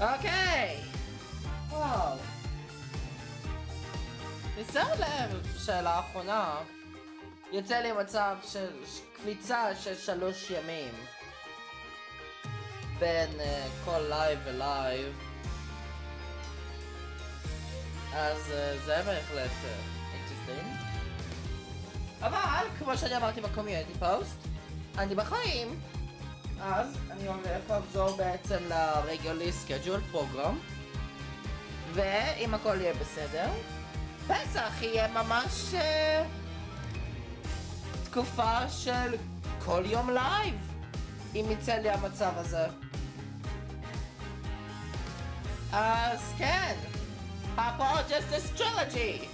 אוקיי! וואו. ניסיון לב שלאחרונה יוצא לי מצב של קפיצה של 3 ימים בין כל לייב ולייב, אז זה בהחלט אינטרסטינג. אבל כמו שאני אמרתי בקומיוניטי פוסט, אני בחיים, אז אני הולך לחזור בעצם לרגולרי סקייג'ול פרוגרם, ואם הכל יהיה בסדר, פסח יהיה ממש תקופה של כל יום לייב, אם יצא לי המצב הזה. אז כן, Apologists Trilogy!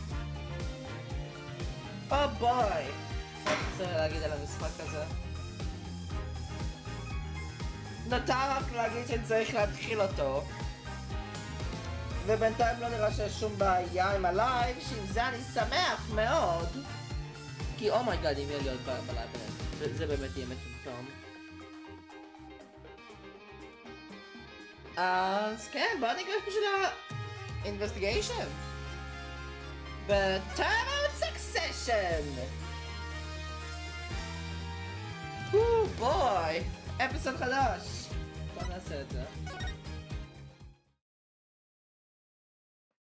או בוי! מה צריך להגיד על המשחק הזה? נותר רק להגיד שצריך להתחיל אותו, ובינתיים לא נראה שיש שום בעיה עם הלייב, שעם זה אני שמח מאוד, כי אומייגאד אם יהיה להיות בלייב זה באמת יהיה מטומטום. אז כן, בואו ניגש בשביל ה-investigation ב-Time Succession. בואי, אפיסוד חדש. בואו נעשה את זה.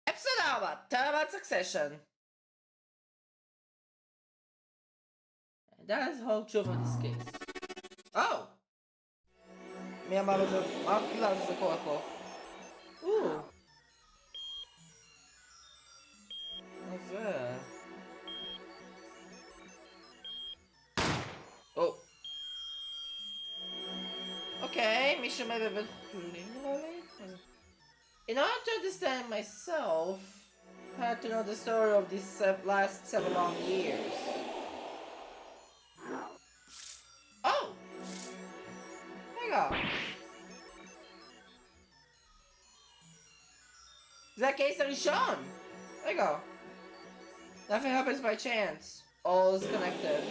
אפיסוד 4, Time Succession. That is the whole truth of this case. Oh! מי אמר את זה? מה הכלל שזה קורה פה? מה זה? אוקיי, מישהו בבית חולים נראה לי? In order to understand myself, I had to know the story of these last 7 long years. Oh! רגע. זה הקייס הראשון! רגע. Nothing happens by chance. All is connected.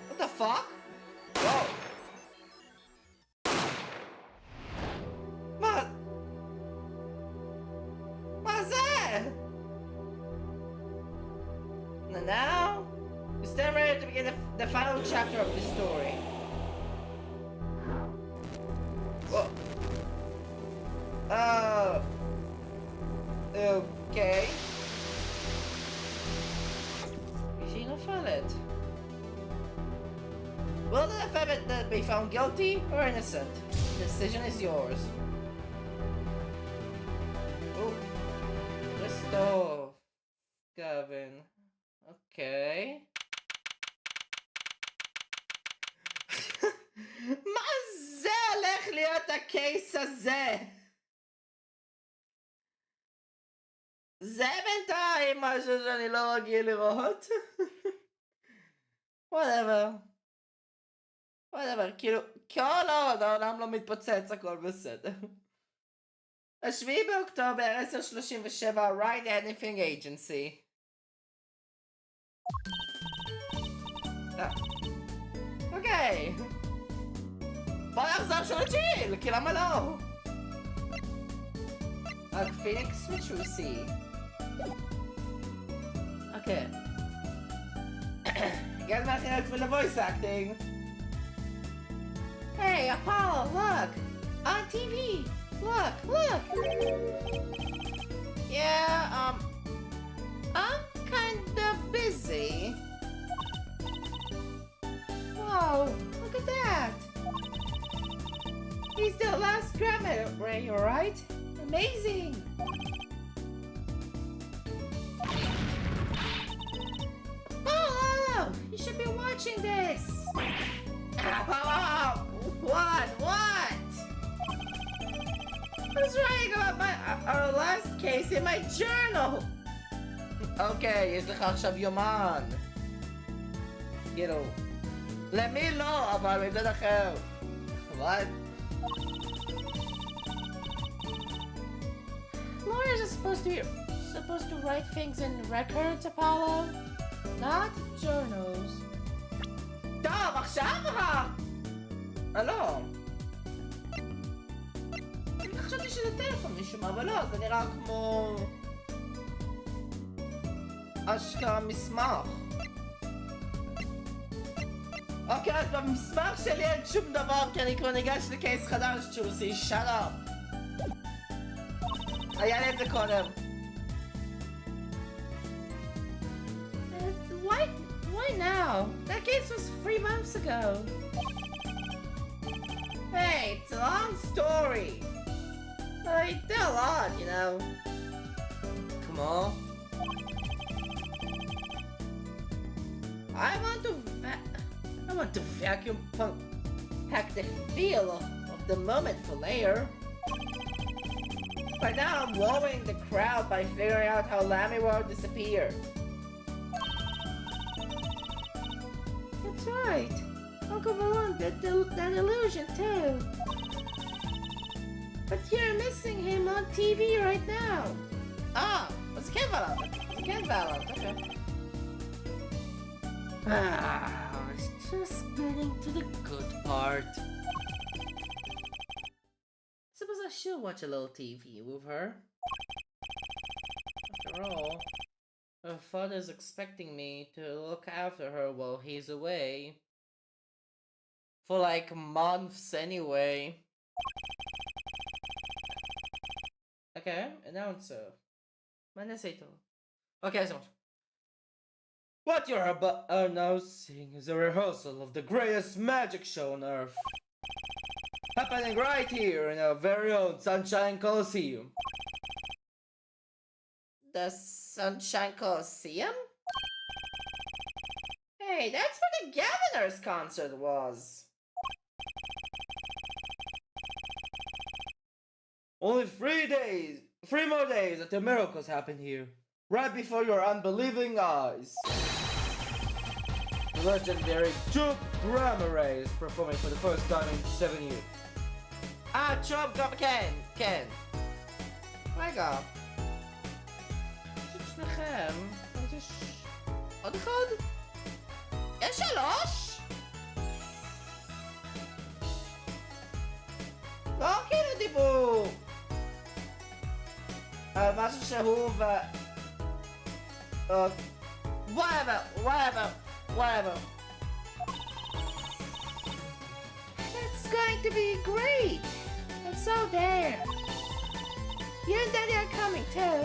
What the fuck? Whoa! מה זה? And now, we stand ready to begin the final chapter of this story. Whoa. Okay. Is he נופלת? Will the defendant be found guilty or innocent? The decision is yours. Oh, Christoph, Gavin. Okay. מה זה הולך להיות הקייס הזה? זה בינתיים משהו שאני לא רגיל לראות. whatever, כאילו, כל עוד העולם לא מתפוצץ, הכל בסדר. 7 באוקטובר, 10:37, Right Anything Agency. אוקיי. בוא נחזור שוב לג'יל, כי למה לא? פיניקס מצ'וסי. אוקיי. הגיע הזמן להכין לעצמי לוויס אקטינג. Hey, Apollo, look! On TV! Look! Yeah, I'm kinda busy. Whoa, look at that! He's the last Grammy, Ray, alright? Amazing! Oh, you should be watching this! What? I was writing about our last case in my journal! אוקיי, יש לך עכשיו יומן. כאילו, למי לא, אבל מבדד אחר. What? Lawyers are supposed to write things in records, Apollo, not journals. טוב, עכשיו? הלו. חשבתי שזה טלפון משום מה, אבל לא, זה נראה כמו... אשכרה מסמך. אוקיי, אז במסמך שלי אין שום דבר, כי אני כבר ניגש לקייס חדש, צ'וסי, shut up. היה לי את זה קודם. Why now? That case was 3 months ago. Hey, it's a long story. I did a lot, you know. Come on. I want to vacuum pack the feel of the moment for later. By now I'm wowing the crowd by figuring out how Lammy World disappeared. That's right. Uncle Valon did that illusion too. But you're missing him on TV right now. Ah, it's Ken Valon. It's Ken Valon. Okay. It's just getting to the good part. Suppose I should watch a little TV with her. After all, her father's expecting me to look after her while he's away. For like months anyway. Okay, announcer. Manesito. Okay, so much. What you're announcing is a rehearsal of the greatest magic show on Earth. Happening right here in our very own Sunshine Coliseum. The Sunshine Coliseum? Hey, that's where the Governor's concert was. Only 3 more days until miracles happen here. Right before your unbelieving eyes. The legendary Chup Grammar is performing for the first time in 7 years. Chup Ken. רגע. שניכם, אז יש... עוד אחד? יש 3? לא כאילו דיבור. משהו שהוא ו... Whatever. It's going to be great. I'm so there. You and Daddy are coming too.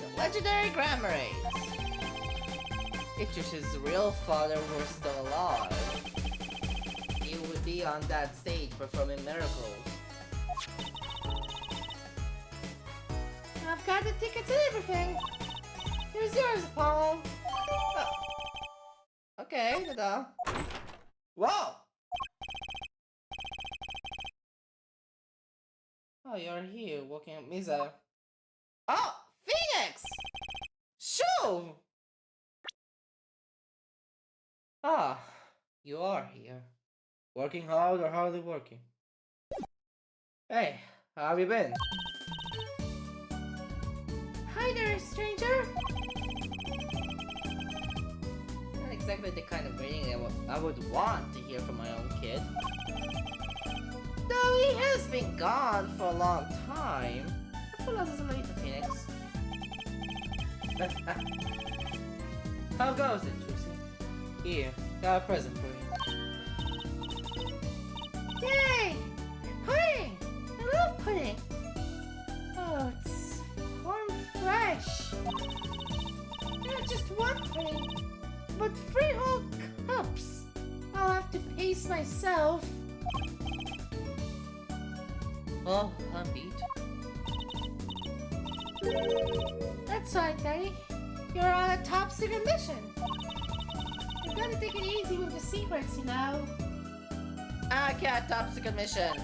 The legendary Grammar Aids. If Trish's real father were still alive, he would be on that stage performing miracles. I've got the tickets and everything. Here's yours, Apollo. Oh. Okay, ta-da. Whoa! Oh, you're here working at Misa. Oh, Phoenix! Shoo! Ah, you are here. Working hard or hardly working? Hey, how have you been? Hi there, stranger! Not exactly the kind of greeting I would want to hear from my own kid. Though he has been gone for a long time. How doesn't leave the Phoenix? How goes it, Trucy? Here, got a present for you. Yay! Pudding! I love pudding! Oh, it's warm fresh. Not just 1 pudding, but 3 whole cups. I'll have to pace myself. Oh, I'm beat. That's right, Daddy. You're on a top secret mission. You gotta take it easy with the secrets, you know. I can't top secret mission.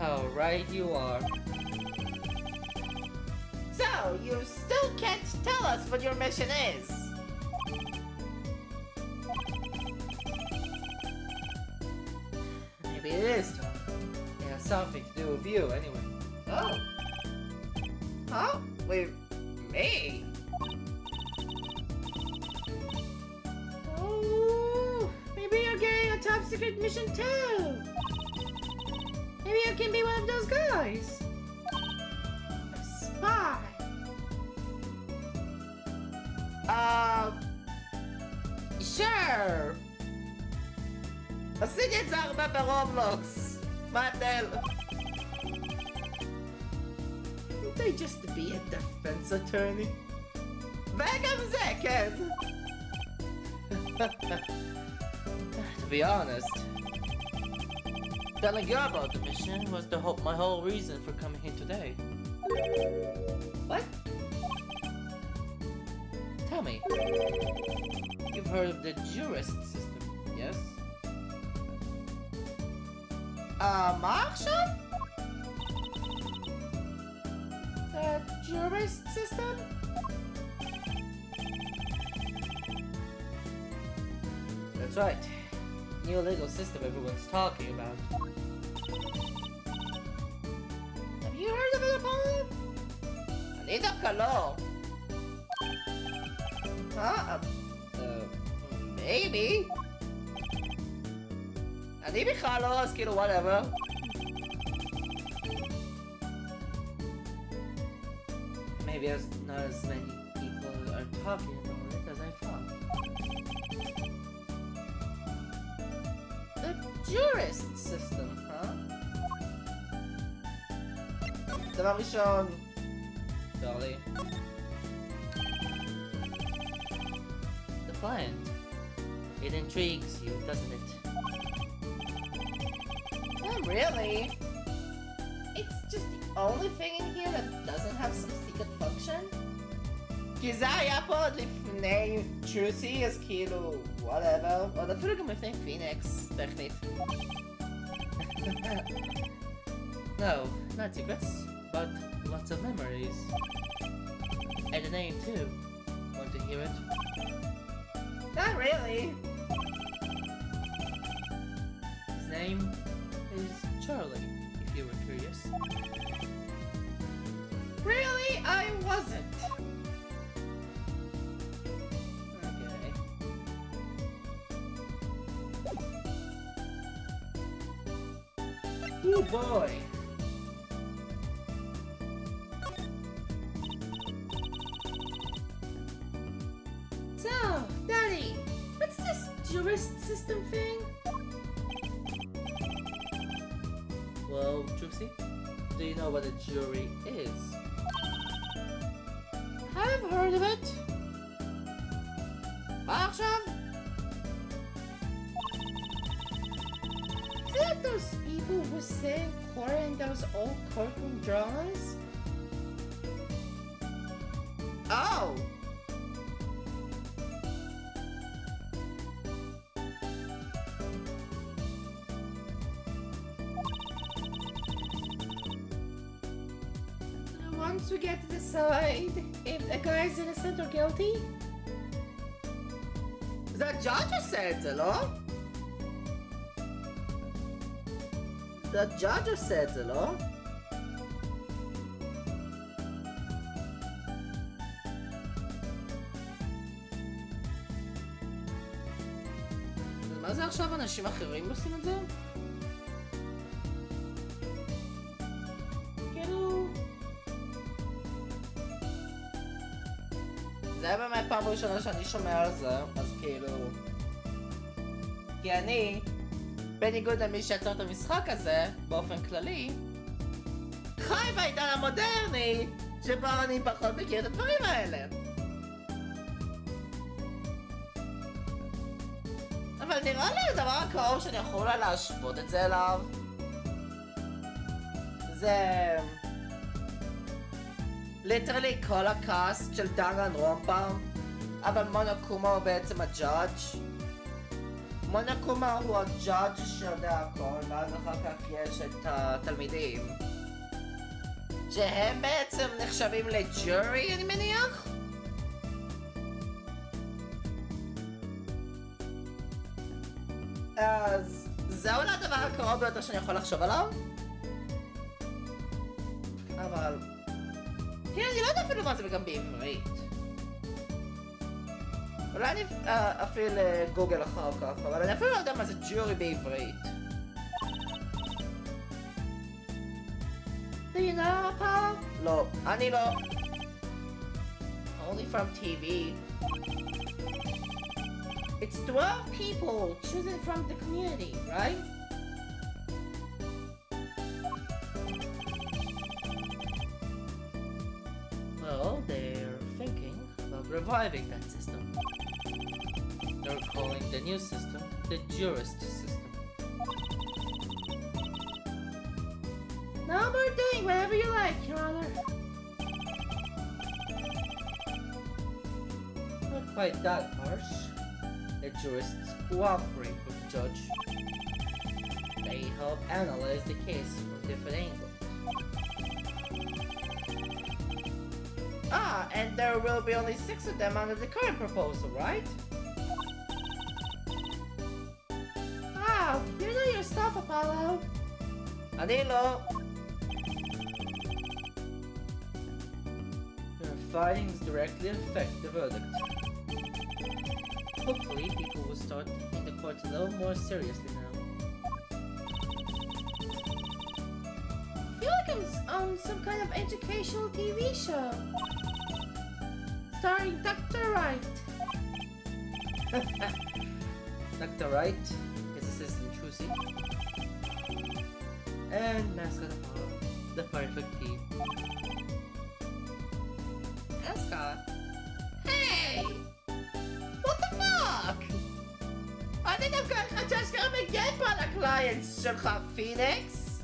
Oh, right you are. So, you still can't tell us what your mission is. Maybe it is, Tom. It has something to do with you, anyway. Oh. Huh? With me? Oh, maybe you're getting a top secret mission too. Maybe I can be one of those guys. A spy. Sure. עשיתי את זה הרבה ברובלוקס. מה ההבדל? They just be a defense attorney. וגם זה, כן. To be honest, telling you about the mission was my whole reason for coming here today. What? Tell me, you've heard of the jurist system, yes? מה עכשיו? The jurist system? That's right. New legal system everyone's talking about. Have you heard of it, Apollo? אני דווקא לא. Maybe. אני בכלל לא, אז כאילו, whatever. Maybe there's not as many people are talking about it as I thought. The jurist system, huh? דבר ראשון, Dolly. The plant. It intrigues you, doesn't it? Not really. It's just the only thing in here that doesn't have some secret function. כי זה היה פה עוד לפני טרוסי, אז כאילו, whatever. עוד אפילו גם לפני פיניקס, טכנית. No, not secrets, but lots of memories. And a name too. Want to hear it? Not really. His name is Charlie, if you were curious. Really? I wasn't. Okay. Oh boy. So, Daddy, what's this jurist system thing? Well, Trixie, do you know what a jury is? I've heard of it. עכשיו? Is that those people who sing horror in those old cartoon dramas? Oh! Once we get to decide if the guy's innocent or guilty? The judge said it, לא? The judge said it, לא? מה זה עכשיו אנשים אחרים עושים את זה? זה באמת פעם ראשונה שאני שומע על זה, אז כאילו... כי אני, בניגוד למי שיצר את המשחק הזה, באופן כללי, חי בעידן המודרני, שבו אני פחות מכיר את הדברים האלה. אבל נראה לי הדבר הקרוב שאני יכול אולי להשוות את זה אליו. זה... ליטרלי כל הקאסט של דנגן רומפה, אבל מונוקומה הוא בעצם הג'אדג'. מונוקומה הוא הג'אדג' שיודע הכל, ואז אחר כך יש את התלמידים שהם בעצם נחשבים לג'ורי, אני מניח? אז זה אולי הדבר הקרוב ביותר שאני יכול לחשוב עליו, אבל... כן, אני לא יודע אפילו מה זה וגם בעברית. אולי אני אפעיל גוגל אחר כך, אבל אני אפילו לא יודע מה זה ג'ורי בעברית. Do you know, Apollo? לא, אני לא. Only from TV. It's 12 people chosen from the community, right? Well, they're thinking about reviving that system. They're calling the new system the jurist system. No more doing whatever you like, Your Honor. Not quite that harsh. The jurists cooperate with the judge. They help analyze the case from different angles. Ah, and there will be only 6 of them under the current proposal, right? Wow, you know your stuff, Apollo. Adilo. Your findings directly affect the verdict. Hopefully, people will start taking the court a little more seriously now. I feel like I'm on some kind of educational TV show. Starring Dr. Wright. Dr. Wright, his assistant Trucy, and Mascot Apollo, the perfect team. Mascot? Hey! What the fuck? אני דווקא חשש שכבר מגן פה על הקליינטס שלך, פיניקס?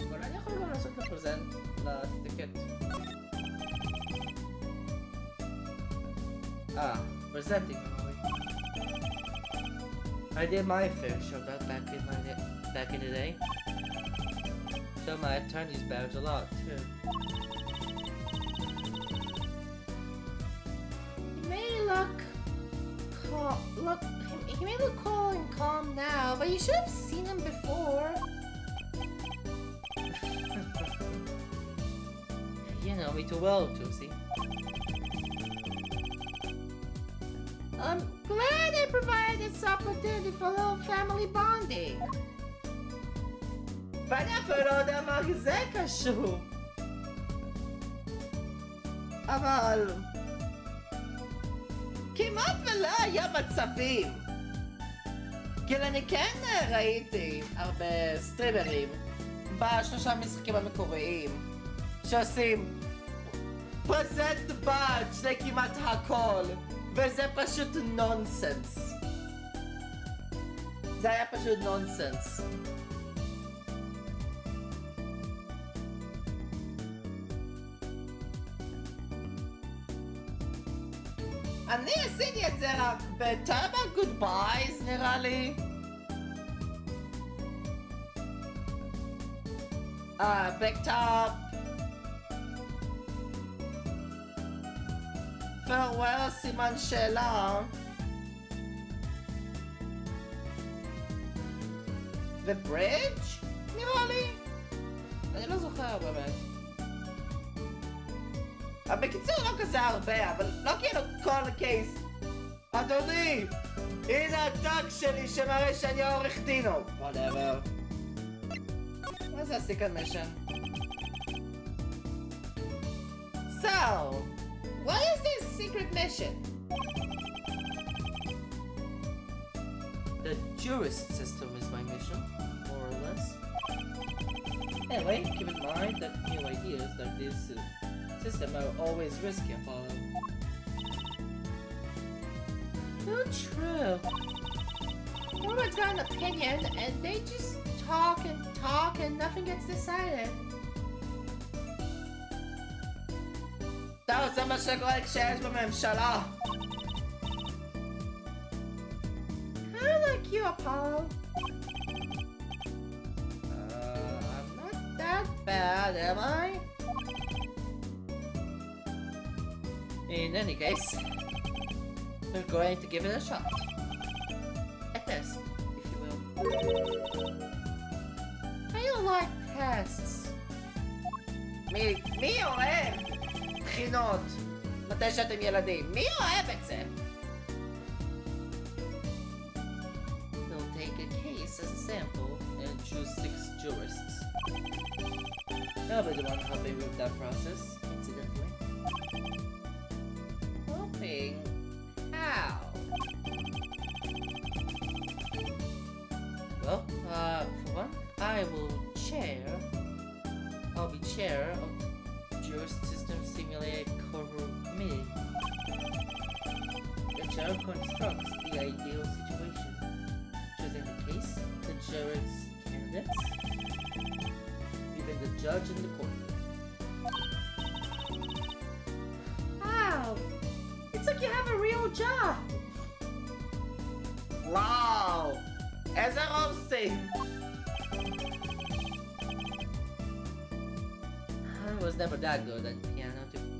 אבל אני יכול גם לעשות לפרזנט לטיקט. Presenting memory. I did my fair share of that back in the day. So my attorney's badge a lot too. He may look he may look cool and calm now, but you should have seen him before. You know me too well, Josie. I'm glad I provided this opportunity for a little family bonding. ואני אפילו לא יודע מה זה קשור. אבל כמעט ולא היה מצבים. כאילו אני כן ראיתי הרבה סטרימרים בשלושה המשחקים המקוריים שעושים פרזנט באץ' לכמעט הכל. וזה פשוט נונסנס. זה היה פשוט נונסנס. אני עשיתי את זה רק בטייבה גודבייז נראה לי. בקטאפ. farewell סימן שאלה וברידג' נראה לי? אני לא זוכר באמת. בקיצור לא כזה הרבה, אבל לא כאילו כל קייס. אדוני, הנה הטאג שלי שמראה שאני עורך דינו. whatever. מה זה הסיקרט מישן? So, what is this secret mission? The jurist system is my mission, more or less. Anyway, keep in mind that new ideas like this system are always risky, Apollo. So true. Everyone's got an opinion and they just talk and nothing gets decided. זה מה שקורה כשיש בממשלה. Kinda like you, Apollo. I'm not that bad, am I? In any case, we're going to give it a shot. A test, if you will. I don't like tests. Me אוהב. במכינות. מתי שאתם ילדים. מי אוהב את זה? They'll take a case as a sample and choose 6 jurists. I'll be the one helping with that process, incidentally. Helping? How? Well, for one, I'll be chair of the Jurist System Simulate Committee. The chair constructs the ideal situation, choosing the case, the jurist candidates, even the judge and the court. Wow! It's like you have a real job! Wow! As a hosting! I was never that good at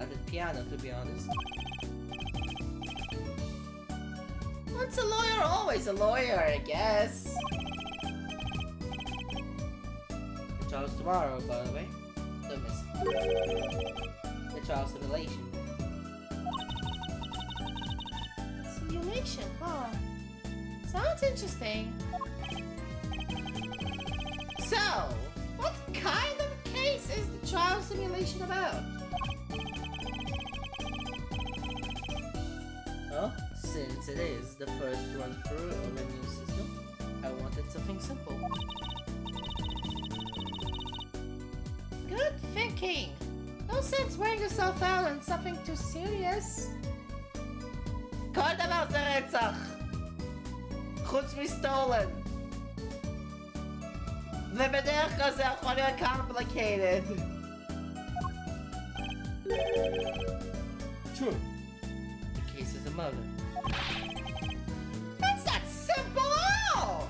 the piano, to be honest. Once a lawyer, always a lawyer, I guess. The trial's tomorrow, by the way. Don't miss it. The trial simulation. Simulation, huh? Sounds interesting. So, what kind of case is the trial simulation about? Well, since it is the first run-through of a new system, I wanted something simple. Good thinking! No sense wearing yourself out on something too serious. כל דבר זה רצח! חוץ מסטולן! ובדרך כלל זה יכול להיות complicated. Sure. The case is a murder. That's not simple at all!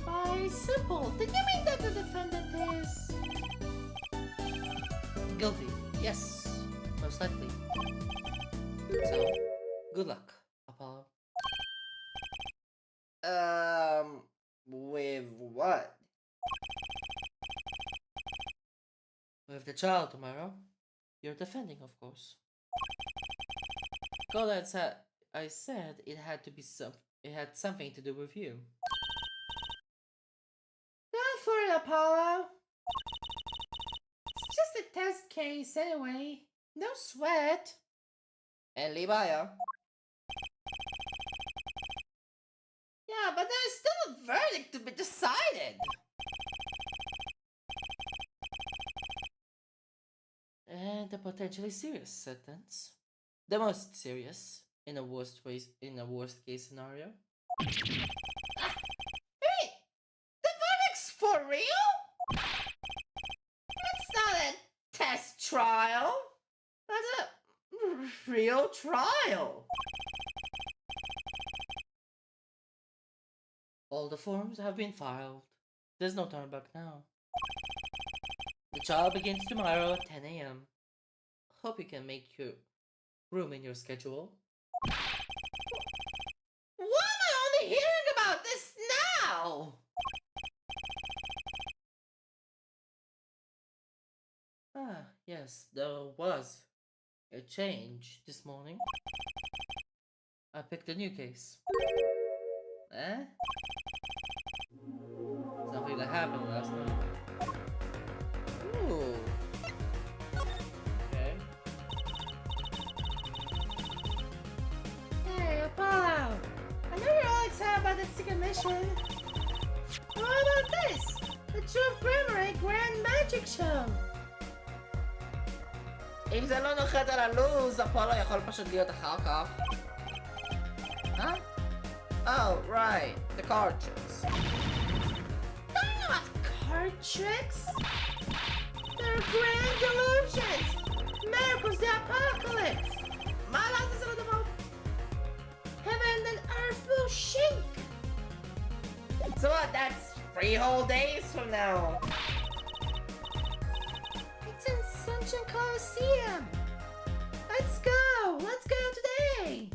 By simple, did you mean that the defendant is... guilty? Yes, most likely. So, good luck, Apollo. With what? With the trial tomorrow. You're defending, of course. God, I said it had to be it had something to do with you. Don't worry, Apollo. It's just a test case anyway. No sweat. And Libaya. Yeah, but there's still a verdict to be decided. And a potentially serious sentence. The most serious in a worst case scenario. Hey, the verdict's for real? It's not a test trial. That's a real trial. All the forms have been filed. There's no turn back now. The trial begins tomorrow at 10 a.m. Hope you can make your room in your schedule. Why am I only hearing about this now? Ah, yes, there was a change this morning. I picked a new case. Eh? Something that happened last night. Ooh. Okay. Hey, Apollo! I know you're all excited about that second mission. What about this? The True Primary Grand Magic Show! אם זה לא נוחת על הלוז, אפולו יכול פשוט להיות אחר כך. Huh? Oh, right. The card tricks. They're not card tricks! They're grand delusions! Miracles the apocalypse! My life is a little heaven and earth will shake! So what, that's 3 whole days from now! It's in Sunshine Coliseum! Let's go! Let's go today!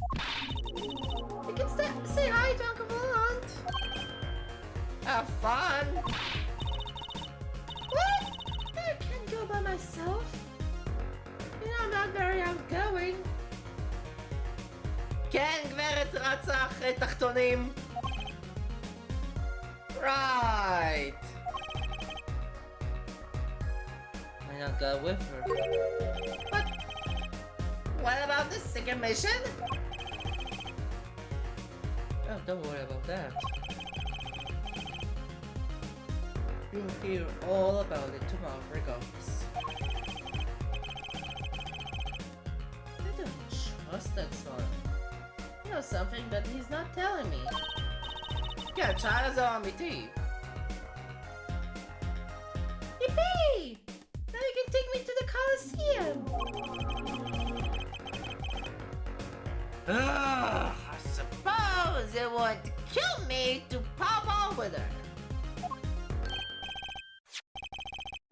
You can say hi to Uncle Volant! Have fun! What? כן, גברת רצה אחרי תחתונים. Right. Why not go with her? What? What about the second mission? Oh, don't worry about that. You'll hear all about it tomorrow regardless. I don't trust that son. You know something that he's not telling me. Yeah, China's on me too. Yippee! Now you can take me to the Coliseum. I suppose you want to kill me to pop off with her.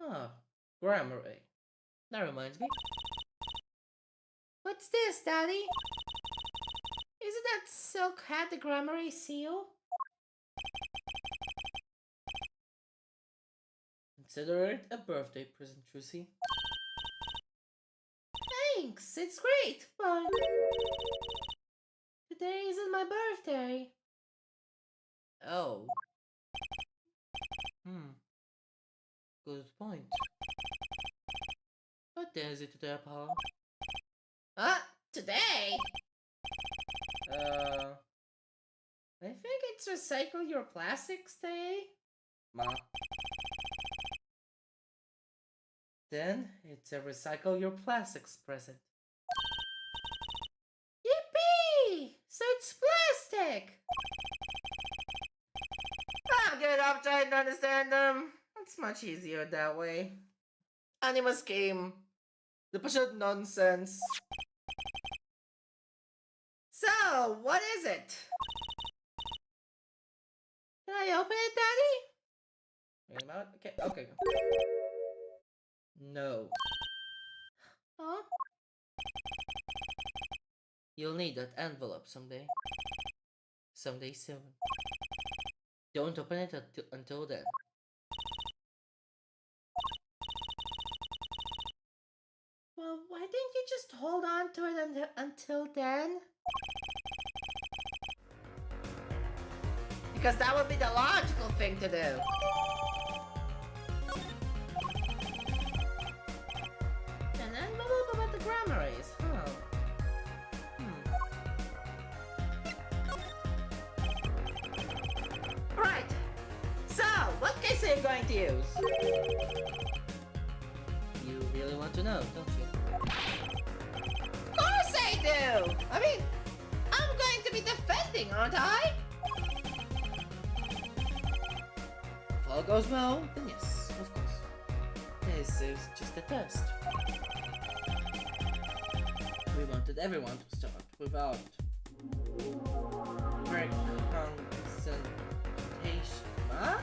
Oh, grammar. That reminds me. What's this, Daddy? Isn't that silk hat the Grammary seal? Consider it a birthday present, Trucy. Thanks, it's great, but today isn't my birthday. Oh. Good point. What day is it today, Paul? Today? I think it's Recycle Your Plastics Day. Ma. Then it's a Recycle Your Plastics present. Yippee! So it's plastic! I'll get up trying to understand them. It's much easier that way. Anima scheme. The pashut nonsense. So, what is it? Can I open it, Daddy? Wait a minute. Okay. No. Huh? You'll need that envelope someday. Someday soon. Don't open it until then. Well, why didn't you just hold on to it until then? Because that would be the logical thing to do. An envelope about the Grammaries, huh? Right. So, what case are you going to use? You really want to know, don't you? Of course I do! I mean, I'm going to be defending, aren't I? If all goes well, then yes, of course. This is just a test. We wanted everyone to start without preconception. Huh?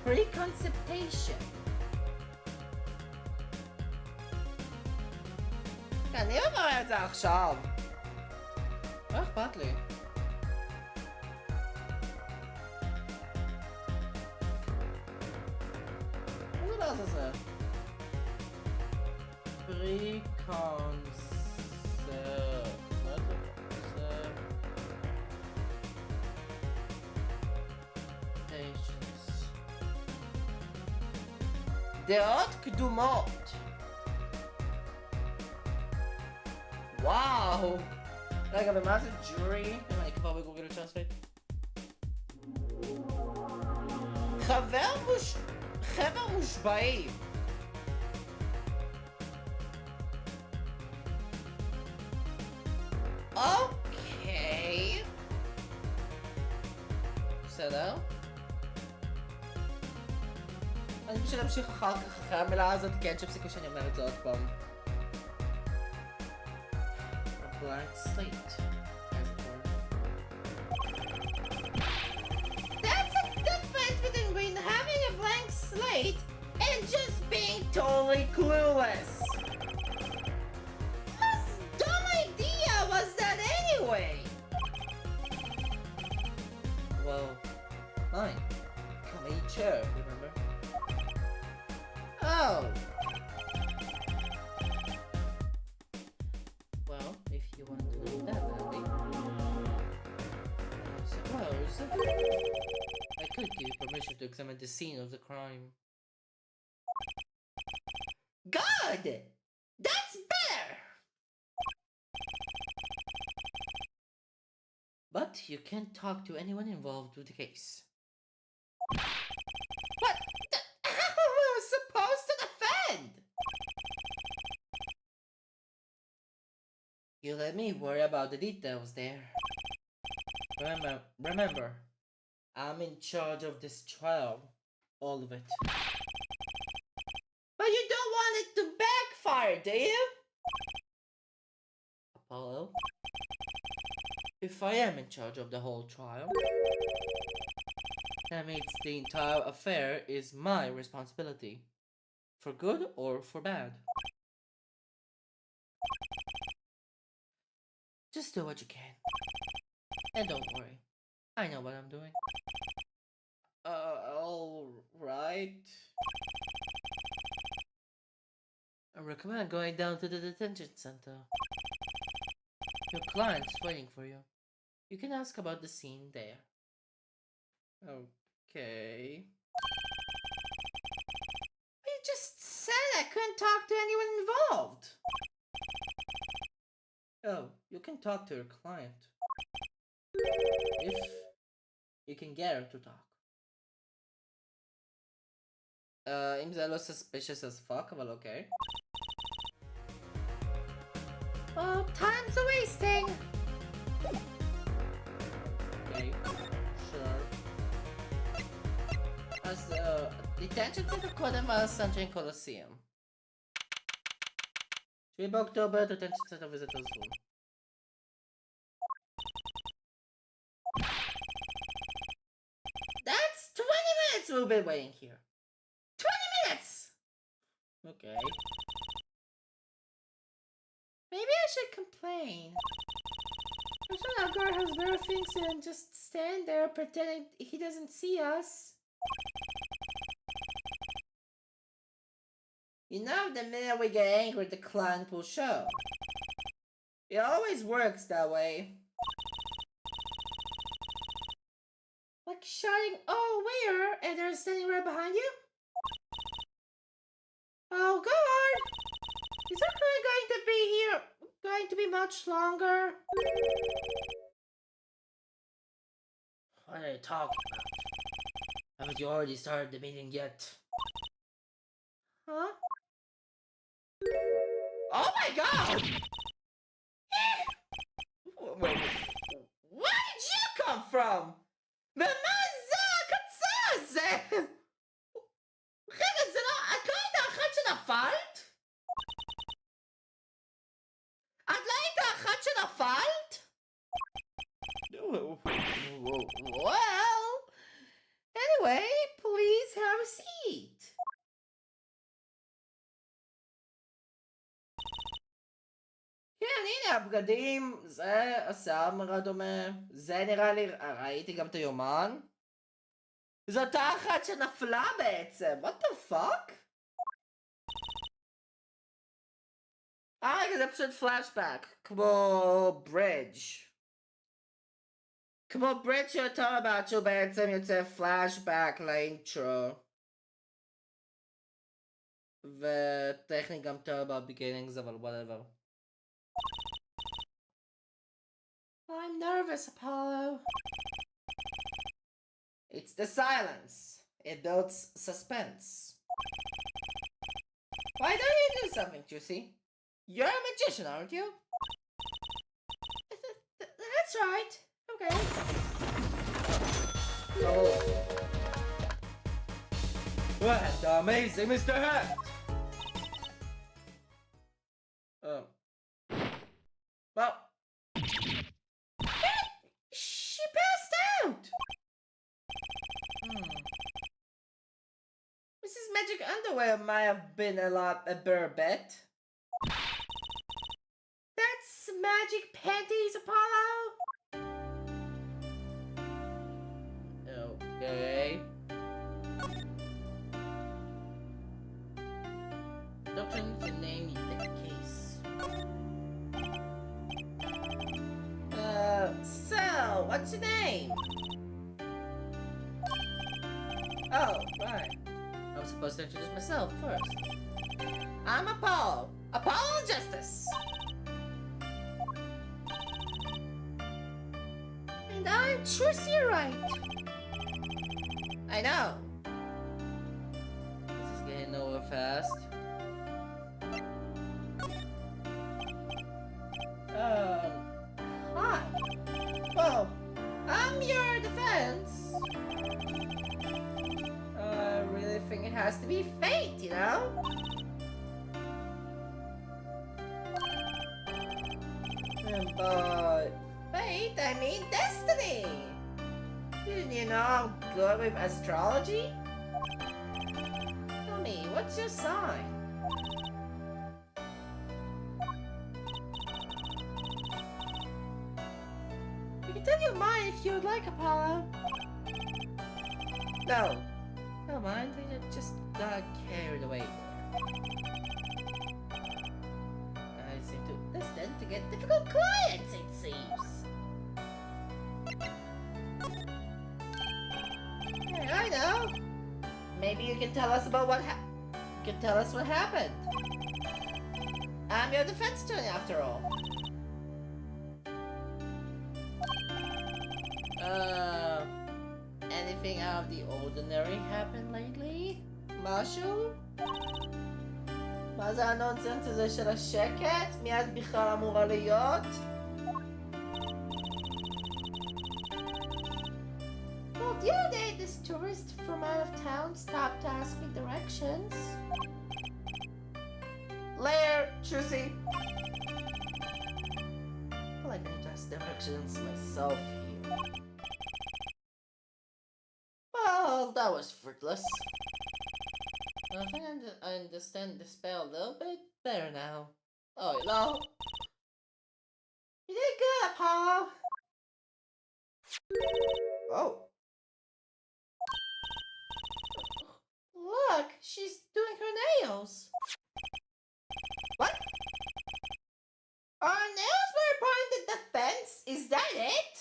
Preconception. אני אומר את זה עכשיו. מה אכפת לי? מה זה לעזאזל? דעות קדומות. וואו. רגע, ומה זה ג'ורי? אם אני כבר בגוגל טרנסלייט. חבר מושבעים. אוקיי. בסדר. אני פשוט אמשיך אחר כך אחרי המילה הזאת, כי אין שפסיקו שאני אומר את זה עוד פעם. A blank slate, as it were. That's a difference between having a blank slate and just being totally clueless. Whose dumb idea was that anyway? Well, mine. Comedy chair, remember? alone. Well, if you want to know that badly, I suppose I could give you permission to examine the scene of the crime. Good! That's better! But you can't talk to anyone involved with the case. What? How am I supposed to defend? You let me worry about the details there. Remember, I'm in charge of this trial. All of it. But you don't want it to backfire, do you? Apollo? If I am in charge of the whole trial, that means the entire affair is my responsibility. For good or for bad. Just do what you can. And don't worry. I know what I'm doing. Alright. I recommend going down to the detention center. Your client's waiting for you. You can ask about the scene there. Okay. You just said I couldn't talk to anyone involved. Oh, you can talk to your client. If you can get her to talk. Seems a little suspicious as fuck, but okay. Oh, time's a wasting! Okay, sure. As detention center Kodama Sanjay Coliseum. 3 October, detention center visitors room. That's 20 minutes we'll be waiting here. 20 minutes! Okay. Maybe I should complain. I'm sure that guard has better things than just stand there pretending he doesn't see us. You know, the minute we get angry, the client will show. It always works that way. Like shouting, "Oh, where?" and they're standing right behind you? Oh, guard! Is our client going to be here? Going to be much longer? What are you talking about? Haven't you already started the meeting yet? Huh? Oh my god! Wait, where did you come from? רגע, זה לא... את לא היית האחת שנפלת? את לא היית האחת שנפלת? Well... Anyway, please have a seat. כן, הנה הבגדים, זה השיער נראה דומה, זה נראה לי, ראיתי גם את היומן. זאת האחת שנפלה בעצם, what the fuck? רגע, זה פשוט פלashback, כמו ברידג'. כמו ברידג' שיותר הבאת שהוא בעצם יוצא פלashback לאינטרו. וטכנית גם טרבה בגינינגס, אבל whatever. I'm nervous, Apollo. It's the silence. It builds suspense. Why don't you do something, Juicy? You're a magician, aren't you? That's right. Okay. Oh. What the amazing Mr. Hat! Oh. Well. She passed out! Mrs. Magic Underwear might have been a better bet. That's Magic Panties, Apollo? Okay. instructions to name the case. So, what's your name? Oh, right. I was supposed to introduce myself first. I'm Apollo. Apollo Justice. And I'm Trucy Right. I know. This is getting over fast. Hi. Well, I'm your defense. I really think it has to be fate, you know? But fate, I mean destiny. Didn't you know I'm good with astrology? Tell me, what's your sign? You can tell your mind if you would like, Apollo. No. No mind, I just got carried away there. I seem to destined to get difficult clients, it seems. Hey, I know. Maybe you can tell us about what happened. I'm your defense attorney, after all. Anything out of the ordinary happened lately? משהו? מה זה הנונסנס הזה של השקט? מי את בכלל אמורה להיות? Well, the other day this tourist from out of town stopped to ask me directions. Later, Trucy. I feel like I need to ask directions myself here. Well, that was fruitless. I think I understand the spell a little bit better now. Oh, hello. You did good, Apollo. Oh. Look, she's doing her nails. What? Our nails were pointed at the fence? Is that it?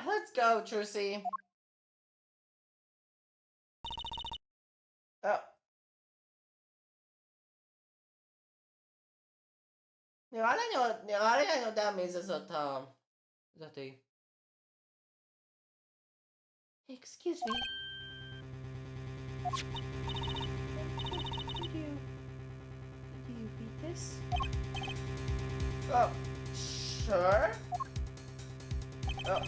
Let's go, Trucy. Oh. נראה לי אני יודע מי זה זאתי. Excuse me. Could you read this? Oh, sure. Oh,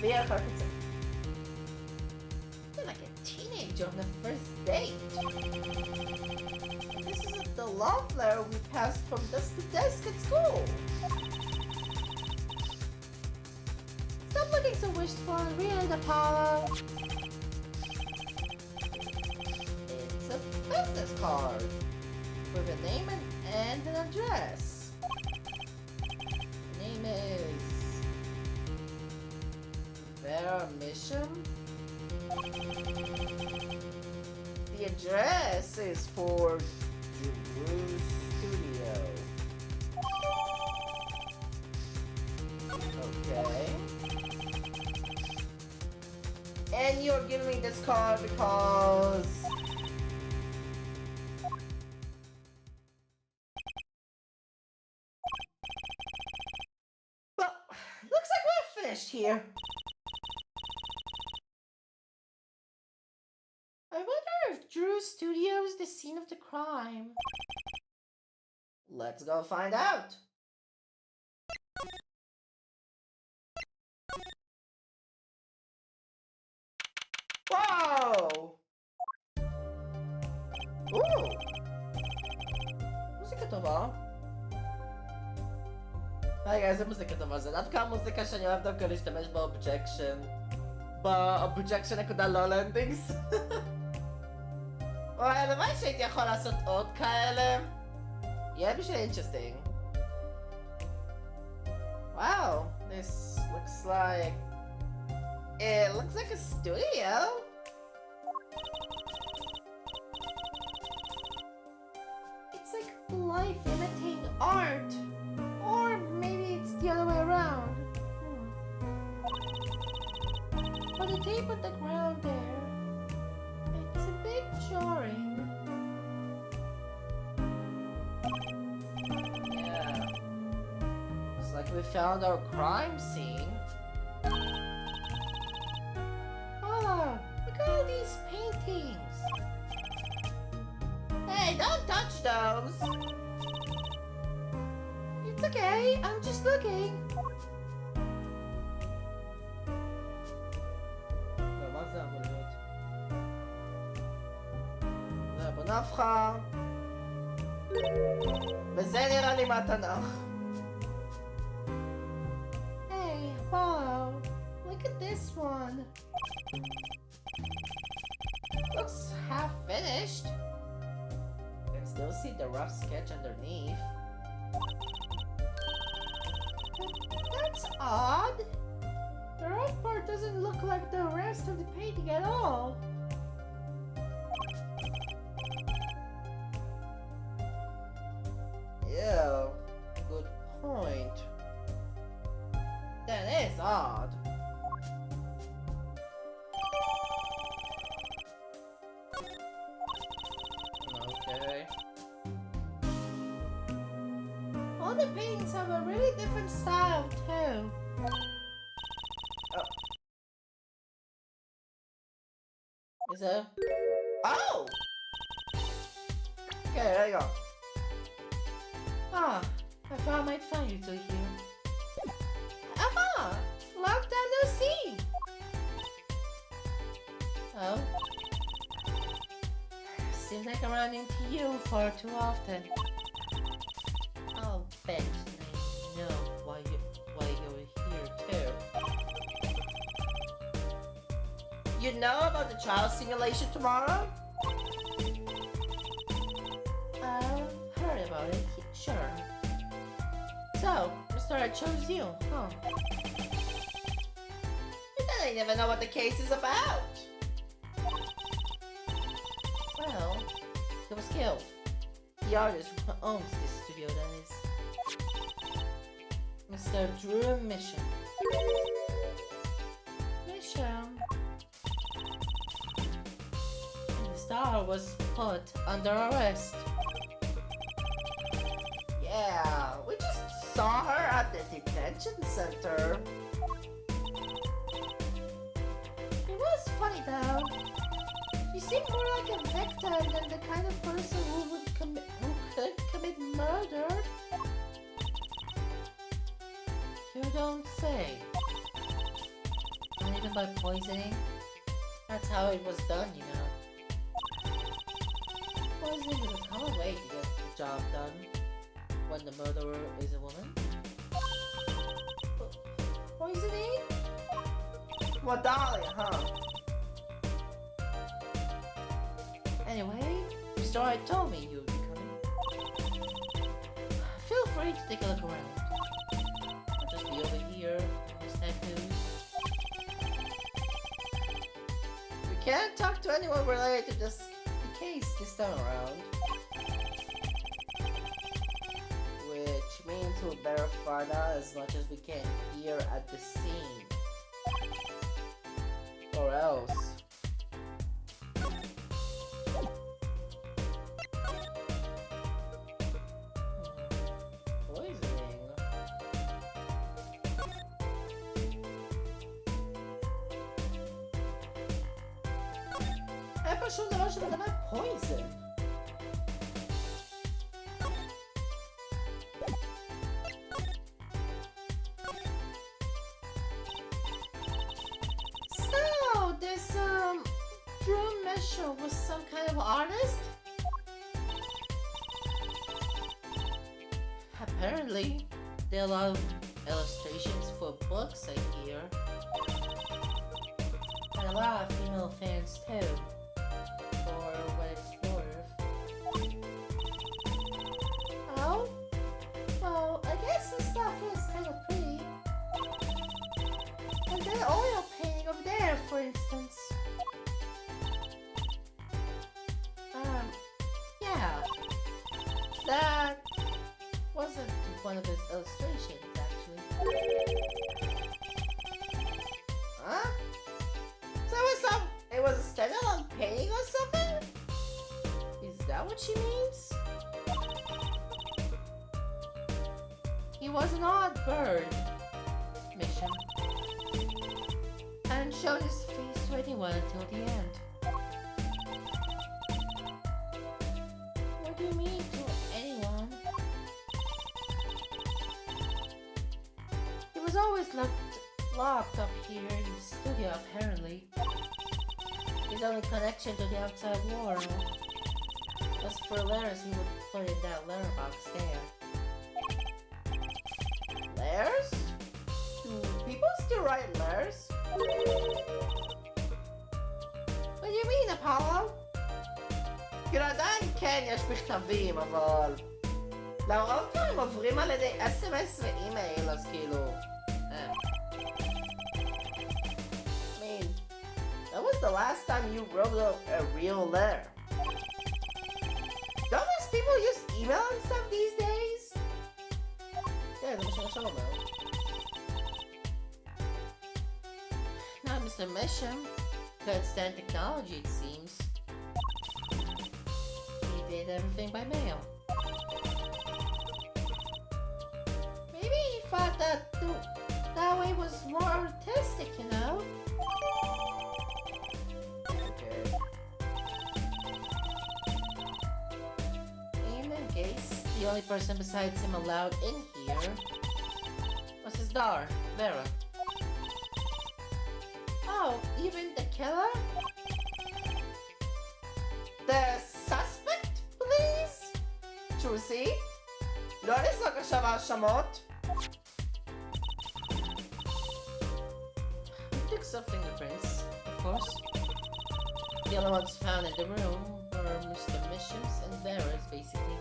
yeah, Parkinson. You're like a teenager on the first date. This isn't the love letter we passed from desk to desk at school. Stop looking so wistful and read it, Apollo. It's a business card with a name and an address. The name is Mission. The address is for Drew's studio. Okay. And you're giving me this card because... Well, looks like we're finished here. I wonder if Drew's studio is the scene of the crime. Let's go find out. Whoa! Ooh! מוזיקה טובה. רגע, איזה מוזיקה טובה? זה דווקא המוזיקה שאני אוהב דווקא להשתמש באובג'קשן. באובג'קשן נקודה לא לנדינגס. וואי, הלוואי שהייתי יכול לעשות עוד כאלה. יהיה בשביל אינטרסטינג. Wow, this looks like... It looks like a studio. We found our crime scene. Oh, look at all these paintings. Hey, don't touch those. It's okay, I'm just looking. מה זה אמור להיות? זה בוא נבחר. וזה נראה לי מהתנ"ך. Hey, wow. Look at this one. Looks half finished. You can still see the rough sketch underneath. That's odd. The rough part doesn't look like the rest of the painting at all. Yeah, good point. That is odd. Okay. All the paintings have a really different style too. Oh. Is there? Oh! Okay, there you go. Ah, I thought I might find you two here. Aha! Long time no see! Oh? Seems like I run into you far too often. I'll bet I know why you're here too. You know about the child simulation tomorrow? Heard about it, sure. So, Mr. I chose you, huh? You don't even know what the case is about. Well, he was killed. The artist who owns this studio, that is. Mr. Drew Mission. Mission? And the star was put under arrest. Yeah, we just saw her at the detention center. It was funny though. She seemed more like a victim than the kind of person who could commit murder. You don't say. Not even by poisoning. That's how it was done, you know. Poisoning is a common way to get the job done when the murderer is a woman. Poisoning? Well, Dahlia, huh? Anyway, the story told me you'd be coming. Feel free to take a look around. I'll just be over here in the tattoos. We can't talk to anyone related to this case this time around. Which means we'll better find out as much as we can here at the scene. Or else. Poisoning. אין פה שום דבר שמדבר poison. So, this Drew Mitchell was some kind of artist? Apparently, there are a lot of illustrations for books, I hear. And a lot of female fans too, for what it's worth. Oh? Well, I guess his stuff is kind of pretty. And that oil painting over there, for instance. Yeah. That wasn't one of his illustrations, actually. Huh? So it was a standalone painting or something? Is that what she means? He was an bird. Mission. And showed his face to anyone until the end. What do you mean to anyone? He was always locked up here in the studio apparently. His only connection to the outside world was for letters he would put in that letter box there. Letters? Do people still write letters? What do you mean, Apollo? כאילו עדיין כן יש מכתבים, אבל לרוב דברים עוברים על ידי SMS ואימייל, אז כאילו... When was the last time you wrote a real letter? Don't most people use email and stuff these days? Yeah, זה מה שאני אומר. Now, Mr. Misham could stand technology, it seems. He did everything by mail. Maybe he thought that way was more artistic, you know? The only person besides him allowed in here was his daughter, Vera. Oh, even the killer? The suspect, please? Trucy? לא נזרוק עכשיו האשמות. We took some fingerprints, of course. The only ones found in the room were Mr. Misham's and Vera's, basically.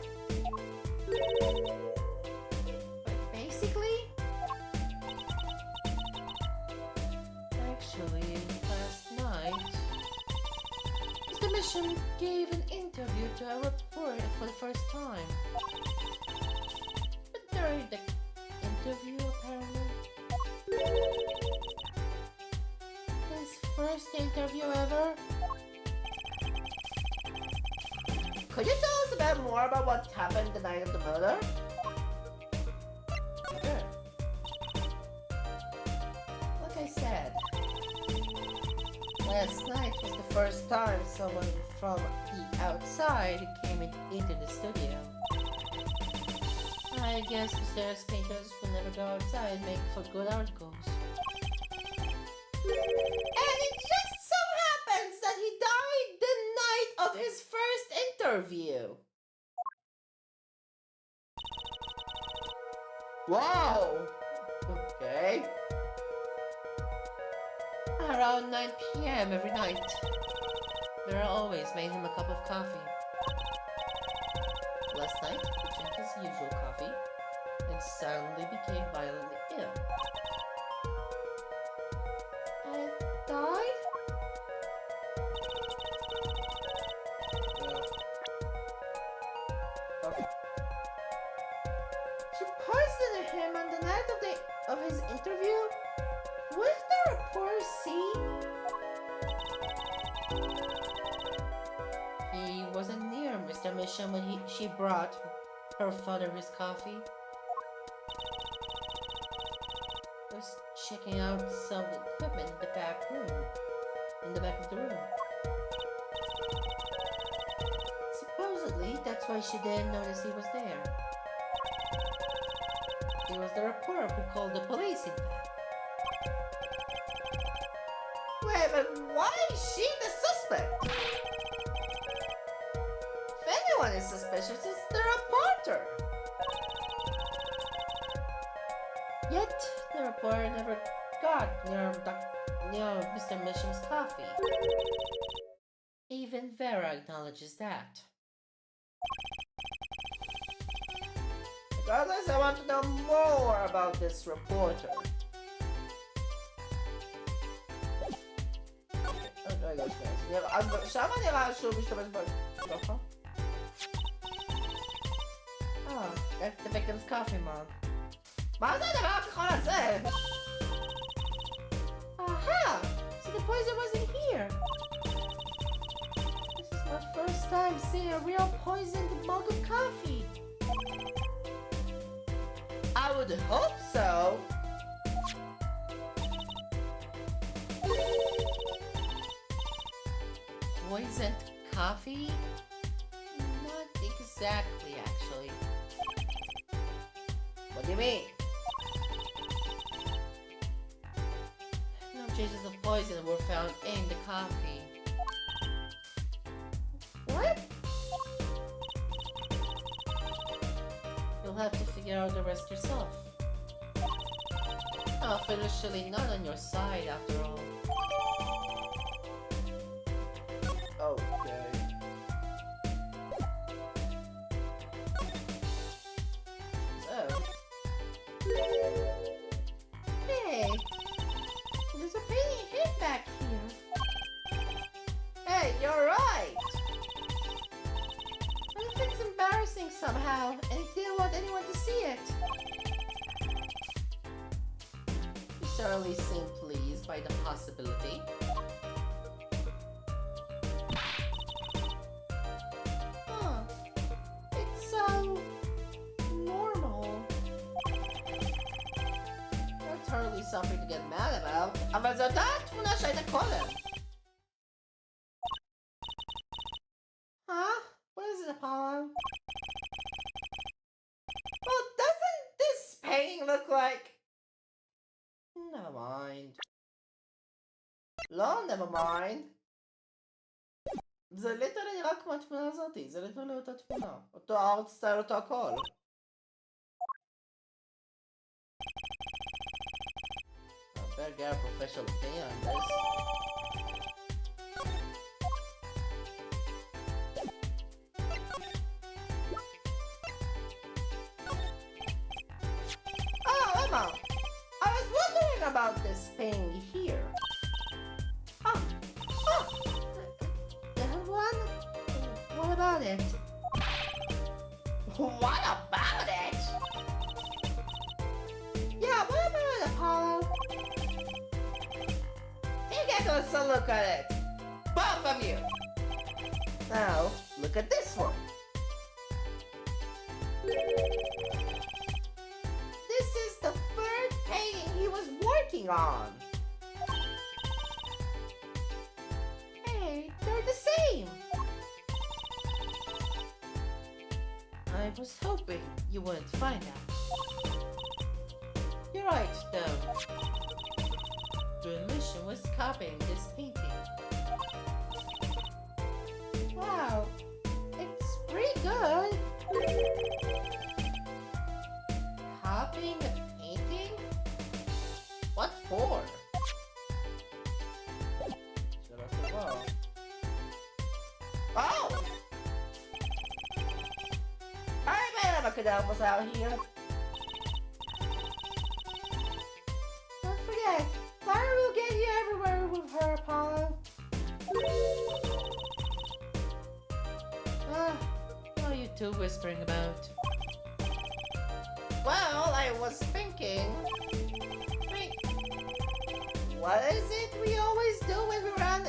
Actually, last night, Mr. Misham gave an interview to a reporter for the first time. But during the interview, apparently, his first interview ever. Could you tell us a bit more about what happened the night of the murder? Sure. Like I said, last night was the first time someone from the outside came into the studio. I guess mysterious painters will never go outside and make for good articles. And it just so happens that he died the night of his first interview. Wow! Okay. Around 9 p.m. every night. Vera always made him a cup of coffee. Last night, he drank his usual coffee and suddenly became violently ill. And died? Okay. She poisoned him on the night of his interview? What did the reporter see? He wasn't near Mr. Misham when she brought her father his coffee. He was checking out some equipment in the back of the room. Supposedly, that's why she didn't notice he was there. He was the reporter who called the police in fact. Wait, but why is she the suspect? If anyone is suspicious, it's the reporter. Yet, the reporter never got near Mr. Misham's coffee. Even Vera acknowledges that. Regardless, I want to know more about this reporter. שם נראה שהוא משתמש בגופה. That's the victim's coffee mug. מה זה הדבר הכחול הזה? Aha! So the poison wasn't here. This is my first time seeing a real poisoned mug of coffee. I would hope so. Poisoned coffee? Not exactly, actually. What do you mean? No traces of poison were found in the coffee. What? You'll have to figure out the rest yourself. Officially not on your side, after all. Okay. So... Hey! There's a painting head back here. Hey, you're right! What if it's embarrassing somehow, and you didn't want anyone to see it? You certainly seem pleased by the possibility. It's so... normal. Not totally something to get mad about. אבל זו אותה תמונה שהייתה קודם. Huh? What is it, Apollo? Well, doesn't this painting look like... Never mind. לא, never mind. זה ליטרלי נראה כמו התמונה הזאתי, זה ליטרלי אותה תמונה. אותו ארט סטייל, אותו הכל. I better get a professional opinion on this. Oh, Emma! I was wondering about this painting here. Oh! That one? What about it? What about it? Yeah, what about it, Apollo? Take a closer look at it. Both of you. Now, look at this one. This is the third painting he was working on. Hey, they're the same. I was hoping you wouldn't find out. You're right, though. The mission was copying this painting. Wow, it's pretty good. Copying a painting? What for? Shut up the wall. Oh! I made a cadavers out here. Don't forget, Clara will get you everywhere with her, Apollo. What are you two whispering about? Well, I was thinking... Wait. What is it we always do when we run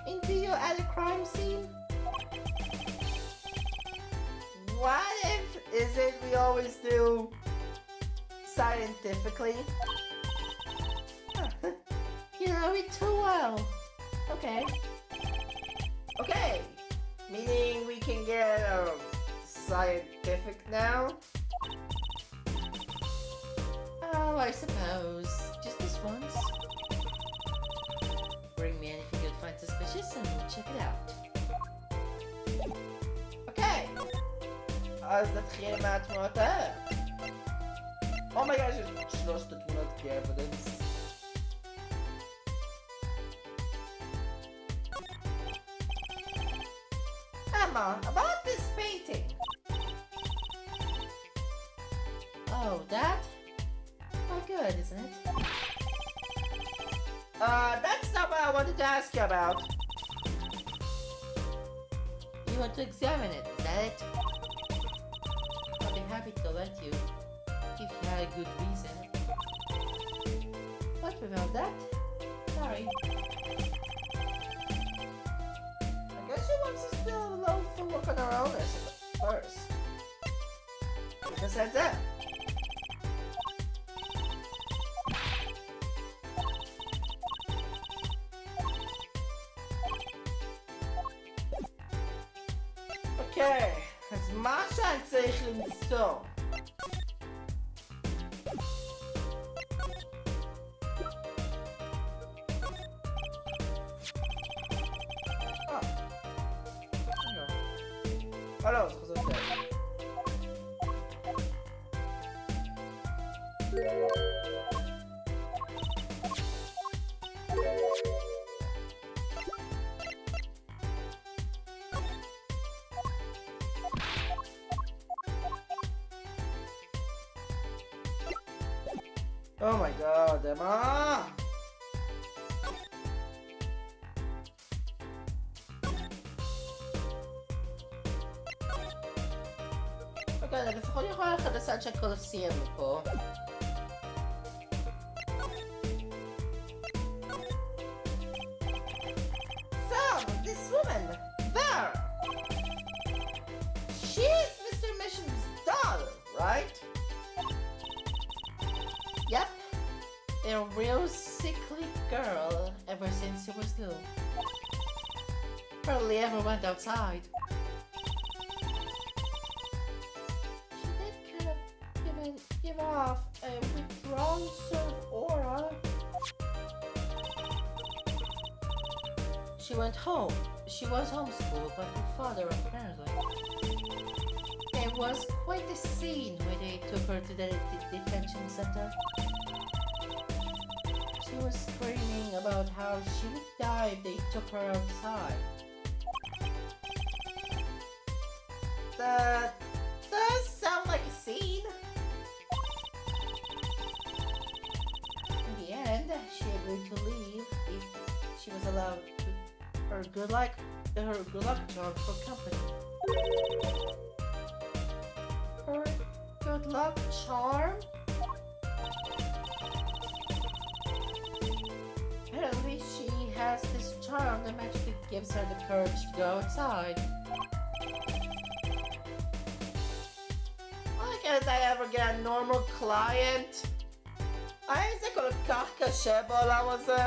into you at a crime scene? What if is it we always do scientifically? You know it too well. Okay. Okay. Meaning we can get scientific now? Oh, I suppose. Just this once. Bring me anything you'd find suspicious and we'll check it out. Okay. אז נתחיל מהתמונות האלה. אומייגאד, יש שלושת התמונות כאבדנס. Emma, about this painting. Oh, that? Quite good, isn't it? That's not what I wanted to ask you about. You want to examine it, is that it? I'll be happy to let you, if you had a good reason. But without that, sorry. I guess she wants us to alone to work on our own first. Just heads up. אז מה שאני צריך למצוא? לא, זה חוזר יותר. Oh my god, Emma! אוקיי, לפחות אני יכולה ללכת לצד של קולוסיאם מפה. So, this woman, there! She is Mr. Mission's daughter, right? Yep. A real sickly girl ever since she was little. Hardly ever went outside. Give off a withdrawn sort of aura. She went home. She was homeschooled by her father, apparently. It was quite a scene when they took her to the detention center. She was screaming about how she would die if they took her outside. That does sound like a scene. She agreed to leave if she was allowed to her good luck charm for company. Her good luck charm? Apparently she has this charm that magically gives her the courage to go outside. Why can't I ever get a normal client? האם זה כל כך קשה בעולם הזה?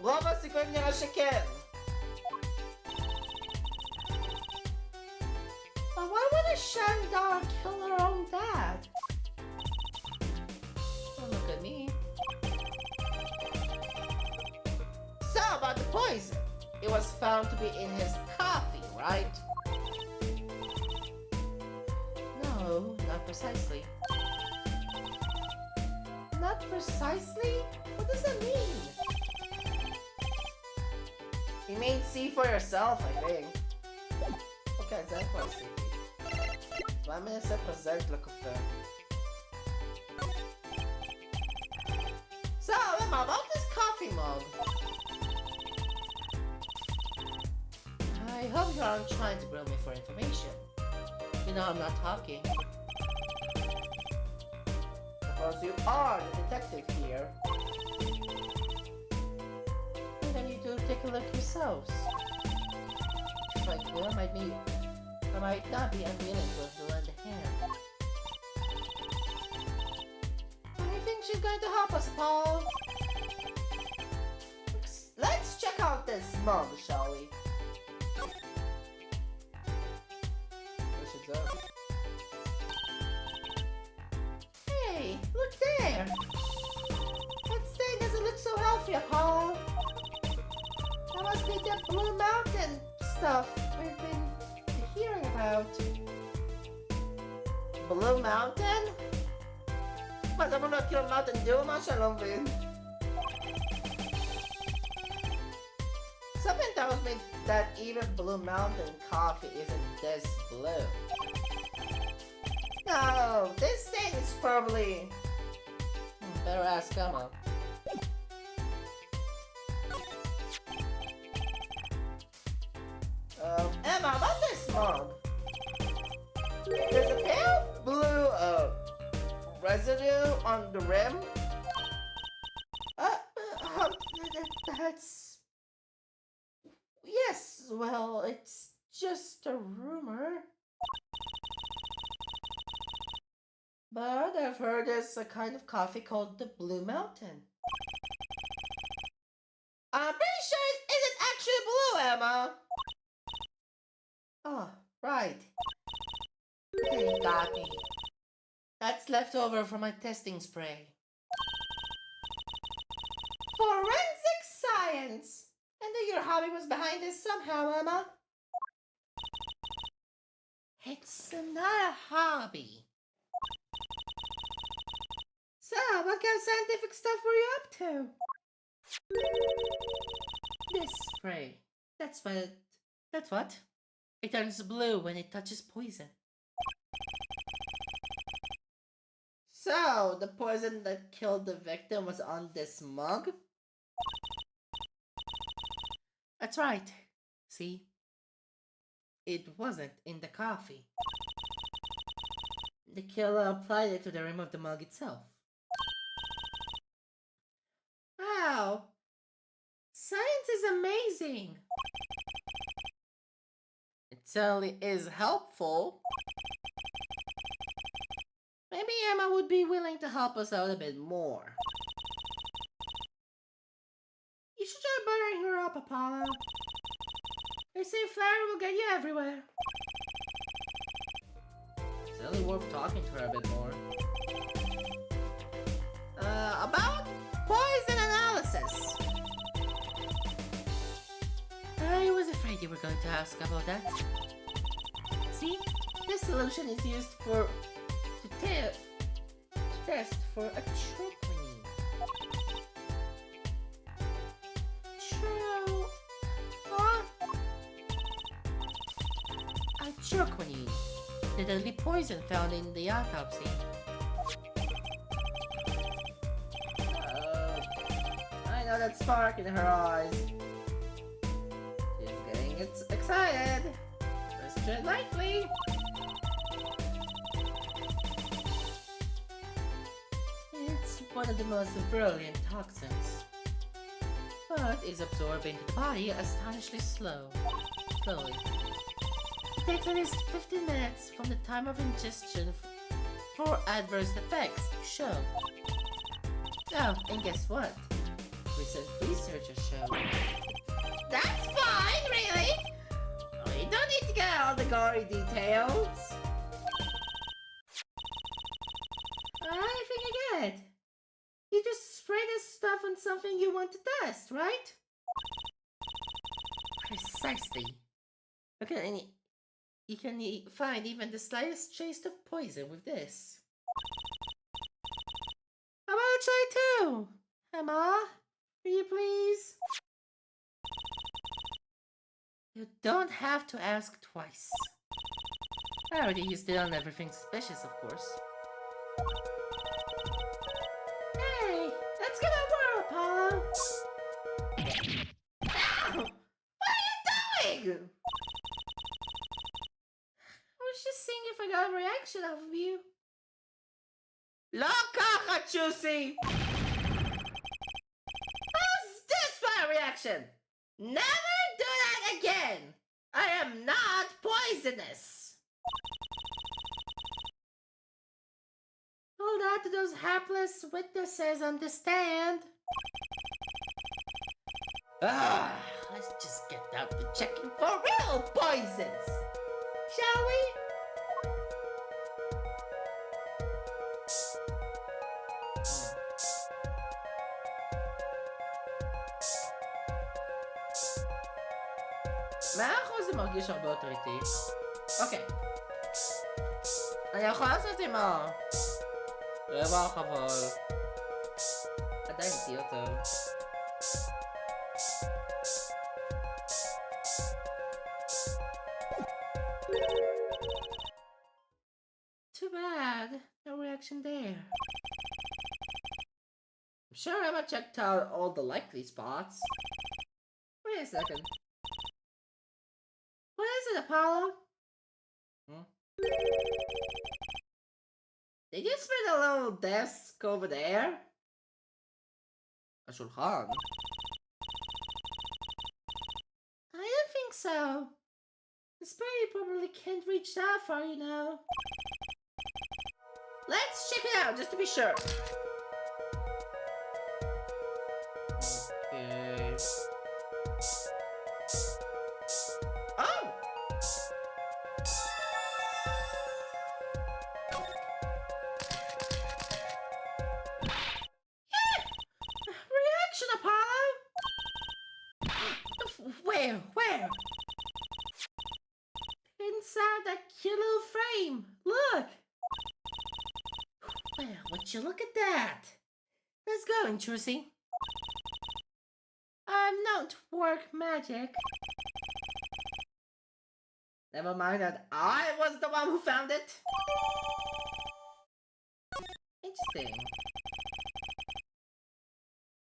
רוב הסיכויים נראה שכן. But why would a Shandar kill her own dad? Don't look at me. So about the poison. It was found to be in his coffee, right? No, not precisely. Not precisely? What does that mean? You mean see for yourself, I think. Okay, זה כבר עשיתי. מה מנסה פרזנט לקופה? So, Emma, about this coffee mug. I hope you aren't trying to grill me for information. You know I'm not talking. Because you are the detective here. Why don't you do take a look yourselves? If I do, I might not be unwilling to lend a hand. I think she's going to help us, Paul. Let's check out this mug, shall we? Push it up. Look there! That thing doesn't look so healthy, Paul. That must be the Blue Mountain stuff we've been hearing about. Blue Mountain? מה, זה אמור להיות כאילו Mountain Dew? מה שאני לא מבין. Something tells me that even Blue Mountain coffee isn't this blue. No, this thing is probably... Better ask Emma. Emma, about this mug? There's a pale blue residue on the rim. That's... Yes, well, it's just a rumor. But I've heard there's a kind of coffee called the Blue Mountain. I'm pretty sure it isn't actually blue, Emma. Oh, Right. Okay, got me. That's left over from my testing spray. Forensic science! I knew your hobby was behind this somehow, Emma. It's not a hobby. So, what kind of scientific stuff were you up to? This spray. That's what? It turns blue when it touches poison. So, the poison that killed the victim was on this mug? That's right. See? It wasn't in the coffee. The killer applied it to the rim of the mug itself. Wow! Science is amazing! It certainly is helpful. Maybe Emma would be willing to help us out a bit more. You should try buttering her up, Apollo. They say flattery will get you everywhere. It's certainly worth talking to her a bit more. About poison analysis. I was afraid you were going to ask about that. See, this solution is used to test for a troponin. A troponin, the deadly poison found in the autopsy. I know that spark in her eyes. She's getting excited. Let's tread lightly. It's one of the most virulent toxins, but is absorbed into the body astonishingly slowly. It takes at least 15 minutes from the time of ingestion for adverse effects to show. Oh, and guess what? Recent research has shown. That's fine, really! We don't need to get all the gory details. I think I get it. You just spray this stuff on something you want to test, right? Precisely. You can find even the slightest trace of poison with this. How about I try too? Emma, will you please? You don't have to ask twice. I already used it on everything suspicious, of course. Hey, let's get over, Apollo! Ow! What are you doing? I was just seeing if I got a reaction off of you. Loca, Chusi! How's this my reaction? Never do that again! I am not poisonous! Hold on to those hapless witnesses, understand? Let's just get down to checking for real poisons! Shall we? מהאחוז זה מרגיש הרבה יותר איטי. אוקיי. אני יכול לעשות עם הרווח, אבל עדיין איטי יותר. Too bad. No reaction there. I'm sure Emma checked out all the likely spots. Wait a second. What is it, Apollo? Did you spin a little desk over there? A shulchan? I don't think so. The spray probably can't reach that far, you know. Let's check it out, just to be sure. Okay. Oh! Reaction, Apollo! Where? Where? Inside that cute little frame. Look! Well, would you look at that? Let's go, Intrusi. I'm known to work magic. Never mind that I was the one who found it. Interesting.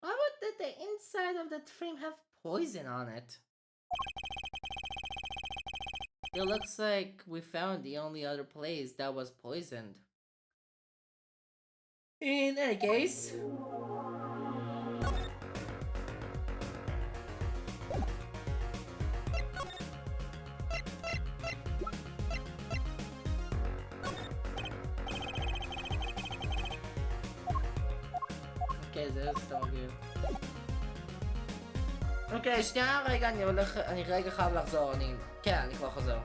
Why would the inside of that frame have poison on it? It looks like we found the only other place that was poisoned. In any case... אוקיי, זה סתם מגעיל. אוקיי, שנייה רגע, אני רגע חייב לחזור, כן, אני כבר חוזר.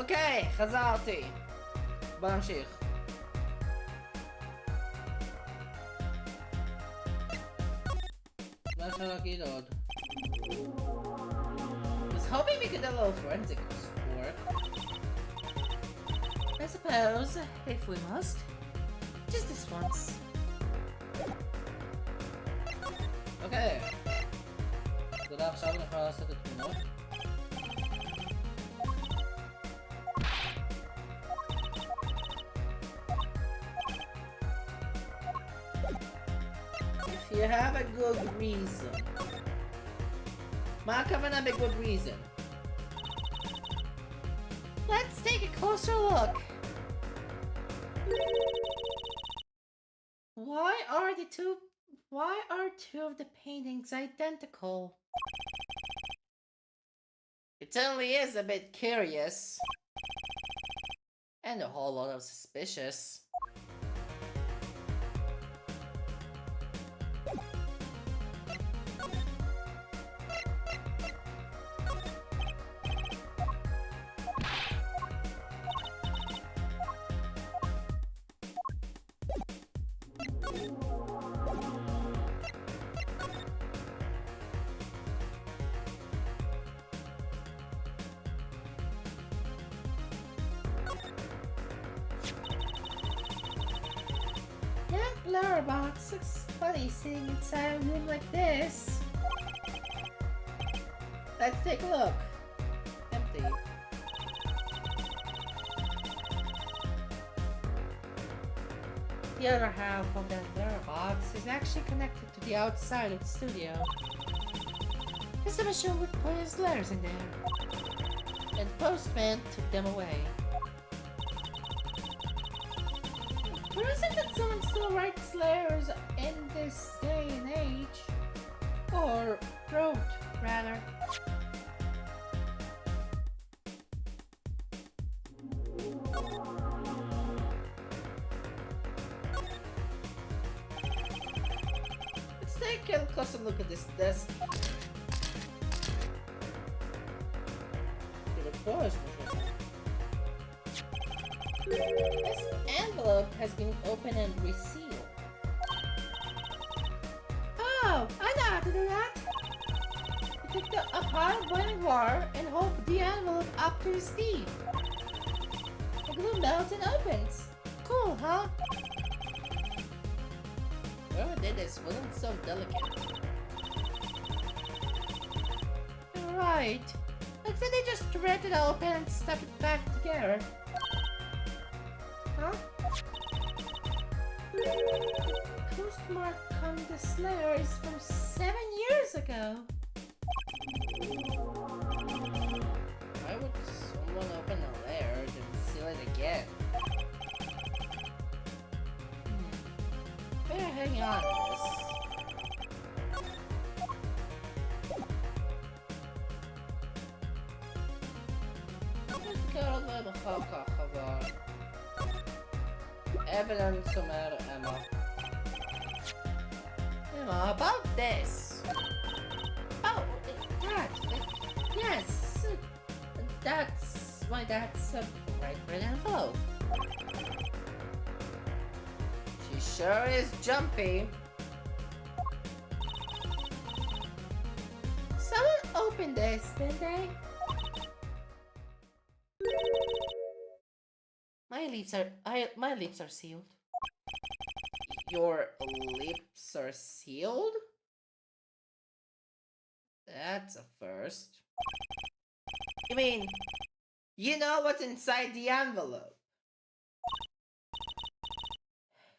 אוקיי, חזרתי. בוא נמשיך. מה אפשר להגיד עוד? Was hoping we could do a little forensic work. I suppose, if we must. Just this once. אוקיי. תודה, עכשיו אני יכול לעשות את התמונות. You have a good reason. מה הכוונה ב-good reason? Let's take a closer look. Why are two of the paintings identical? It certainly is a bit curious. And a whole lot of suspicious. Blur box looks funny sitting inside a room like this. Let's take a look. Empty. The other half of that blur box is actually connected to the outside of the studio. Mr. Machine would put his letters in there, and the postman took them away. Or is it that someone still writes letters in this day and age? Or wrote, rather. Let's take a closer look at this desk. To the This envelope has been opened and resealed. Oh, I know how to do that. You take the apart boiling water and hold the envelope up to the steam. The glue melts and opens. Cool, huh? Whoever did this wasn't so delicate. You're right. Looks like they just ripped it open and stuck it back together. Huh? The postmark on this letter is from 7 years ago. Why would someone open a letter and seal it again? Better hang on to this. Evidence Emma. Emma, about this. Oh, that. Yes. That's why that's a right red envelope. She sure is jumpy. Someone opened this, didn't they? My lips are sealed. Your lips are sealed? That's a first. You mean, you know what's inside the envelope?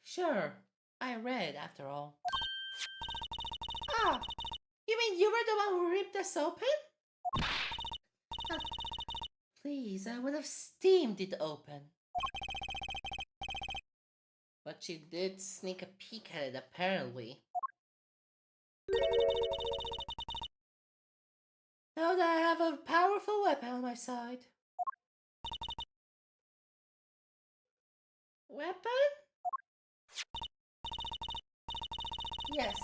Sure, I read after all. Ah, you mean you were the one who ripped us open? Please, I would have steamed it open. But she did sneak a peek at it, apparently. Now that I have a powerful weapon on my side. Weapon? Yes,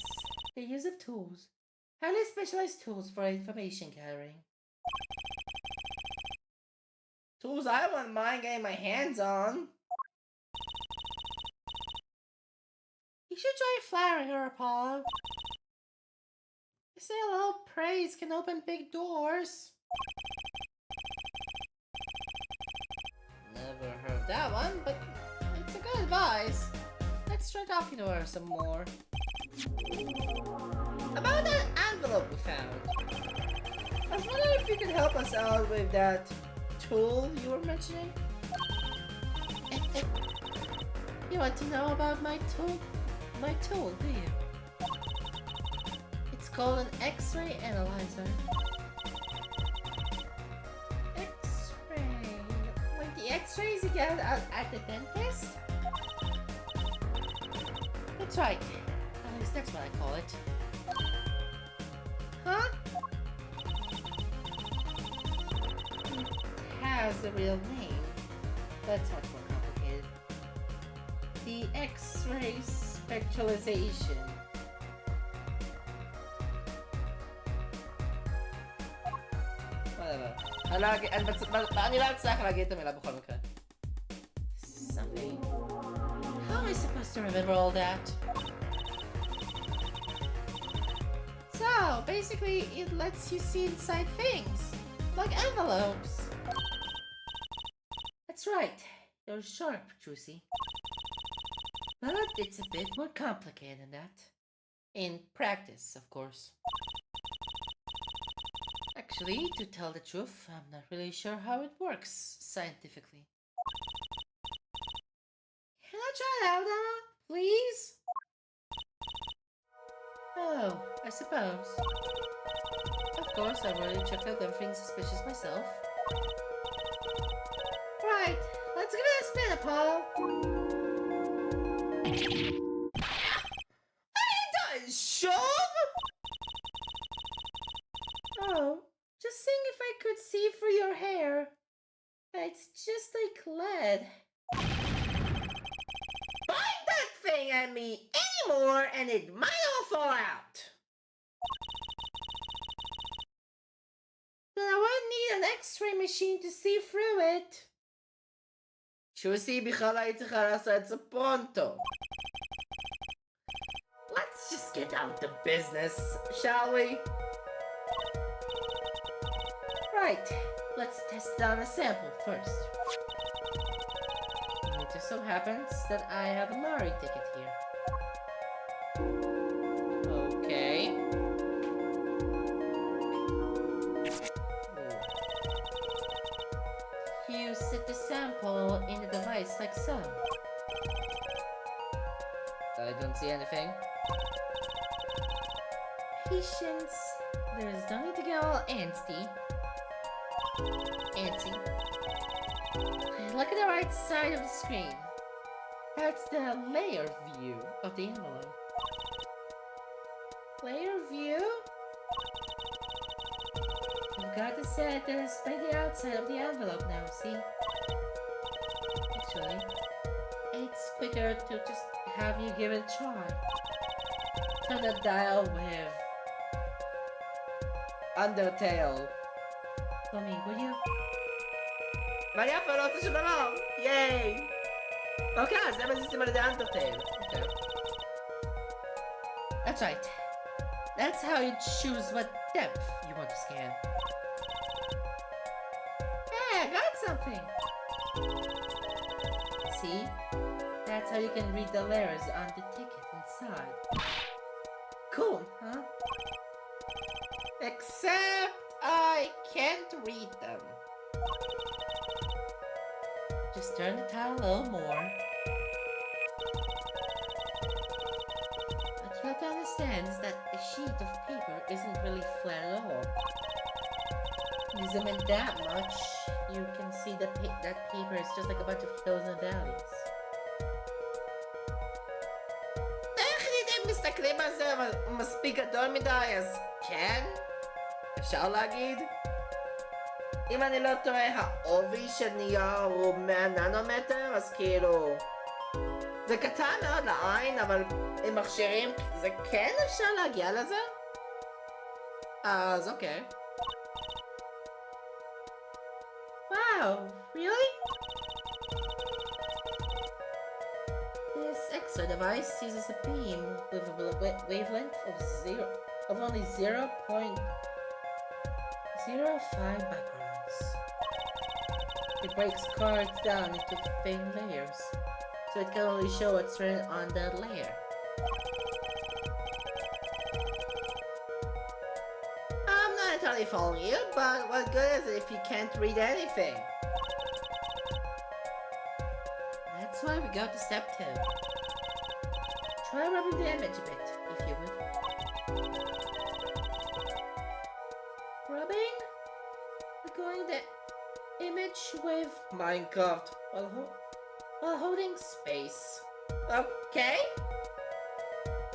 the use of tools. Highly specialized tools for information gathering. Tools I wouldn't mind getting my hands on. You should try flattering her, Apollo. They say a little praise can open big doors. Never heard that one, but it's a good advice. Let's try talking to her some more. About that envelope we found. I was wondering if you could help us out with that tool you were mentioning. You want to know about my tool? My tool, do you? It's called an X-ray analyzer. X-ray... Like the X-rays you get at the dentist? That's right. At least that's what I call it. Huh? It has a real name. That's much more complicated. The X-ray spectralization. Whatever. אני לא אצליח להגיד את המילה בכל מקרה. Something. How am I supposed to remember all that? So, basically, it lets you see inside things. Like envelopes. That's right. You're sharp, Juicy. But it's a bit more complicated than that. In practice, of course. Actually, to tell the truth, I'm not really sure how it works scientifically. Can I try it out, Emma? Please? Oh, I suppose. Of course, I've already checked out everything suspicious myself. Right, let's give it a spin, Apollo. Shove? Oh, just seeing if I could see through your hair. It's just like lead. Point that thing at me anymore and it might all fall out. Then I wouldn't need an x-ray machine to see through it. שוסי, בכלל היית צריכה לעשות את זה פרונטו. Let's just get down to business, shall we? Right, let's test on a sample first. It just so happens that I have a lottery ticket here. Okay. You set the sample in the device like so. I don't see anything. Patience. There's no need to get all antsy. Look at the right side of the screen. That's the layer view of the envelope. Layer view? You've got to set this by the outside of the envelope now, see? Actually, it's quicker to just have you give it a try. Turn the dial with Undertale. For me, would you? ויפה, לא עושה שום דבר! ייי! אוקיי, אז זה מזיזים על ידי Undertale. אוקיי. That's right. That's how you choose what depth you want to scan. Hey, I got something! See? That's how you can read the letters on the ticket inside. Cool, huh? Except I can't read them. Just turn the tile a little more. What you have to understand is that a sheet of paper isn't really flat at all. You zoom in that much, you can see that paper is just like a bunch of hills and valleys. איך אתם מסתכלים על זה מספיק גדול מדי, אז כן? אפשר להגיד? אם אני לא טועה, העובי של נייר הוא 100 ננומטר, אז כאילו... זה קטן מאוד לעין, אבל עם מכשירים זה כן אפשר להגיע לזה? אז אוקיי. Wow, really? This extra device uses a beam with a wavelength of only 0.05 microns. It breaks cards down into thin layers, so it can only show what's written on that layer. I'm not entirely following you, but what good is it if you can't read anything? That's why we go to step 2. Try rubbing the image a bit, if you would. Rubbing? Going the image with Minecraft while holding space. Okay?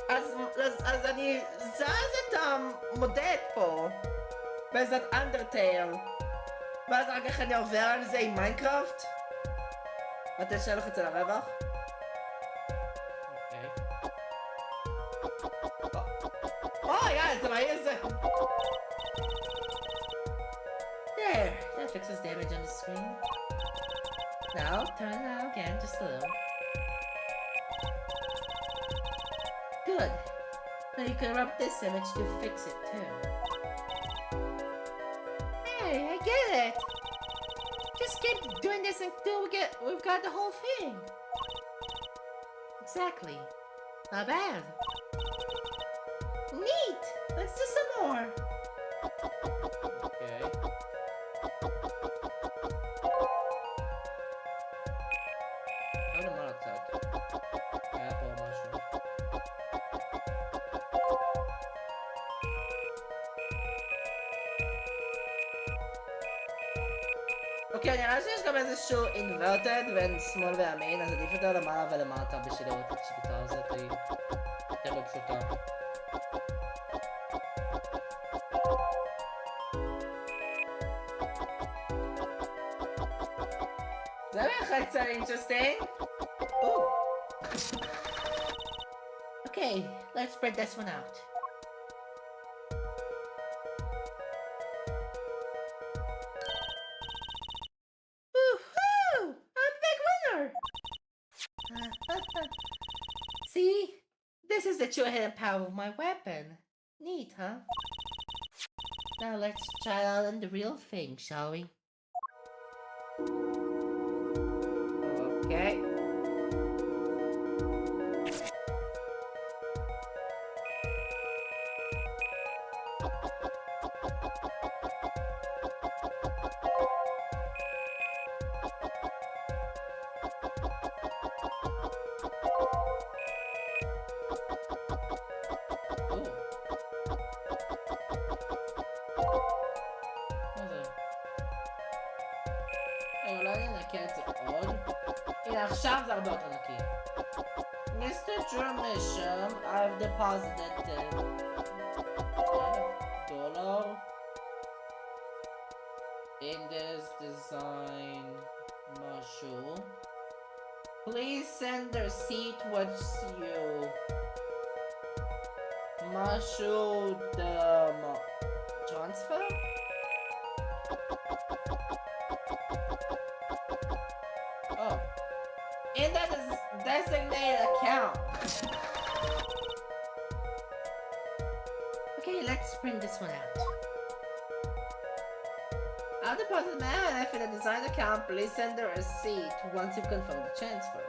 אז אני זז את המודד פה בעזרת Undertale, ואז אחר כך אני עובר על זה עם מיינקראפט? אתה ישר לך אצל הרווח? אוקיי. יאללה, זה מהיר זה! There, that fixes damage on the screen. Now, turn it out again, just a little. Good. Now you can rub this image to fix it too. Hey, I get it! Just keep doing this until we've got the whole thing. Exactly. Not bad. Neat! Let's do some more. Okay. How do I attack? Apple mushroom. אוקיי, נראה שיש גם איזשהו inverted בין שמאל וימין, אז עדיף יותר למעלה ולמטה בשביל לראות את השיטה הזאת, היא יותר לא פשוטה. זה בהחלט קצת interesting. Okay, let's spread this one out. see? This is the true hidden power of my weapon. Neat, huh? Now let's try out on the real thing, shall we? Okay. אולי ננקה את זה עוד. הנה עכשיו זה הרבה יותר נקי. Mr. Germisham, I've deposited $10 in this design module. Please send the receipt once you module the transfer? Oh, in that designated account. Okay, let's print this one out. I'll deposit my MF in a design account. Please send the receipt once you've confirmed the transfer.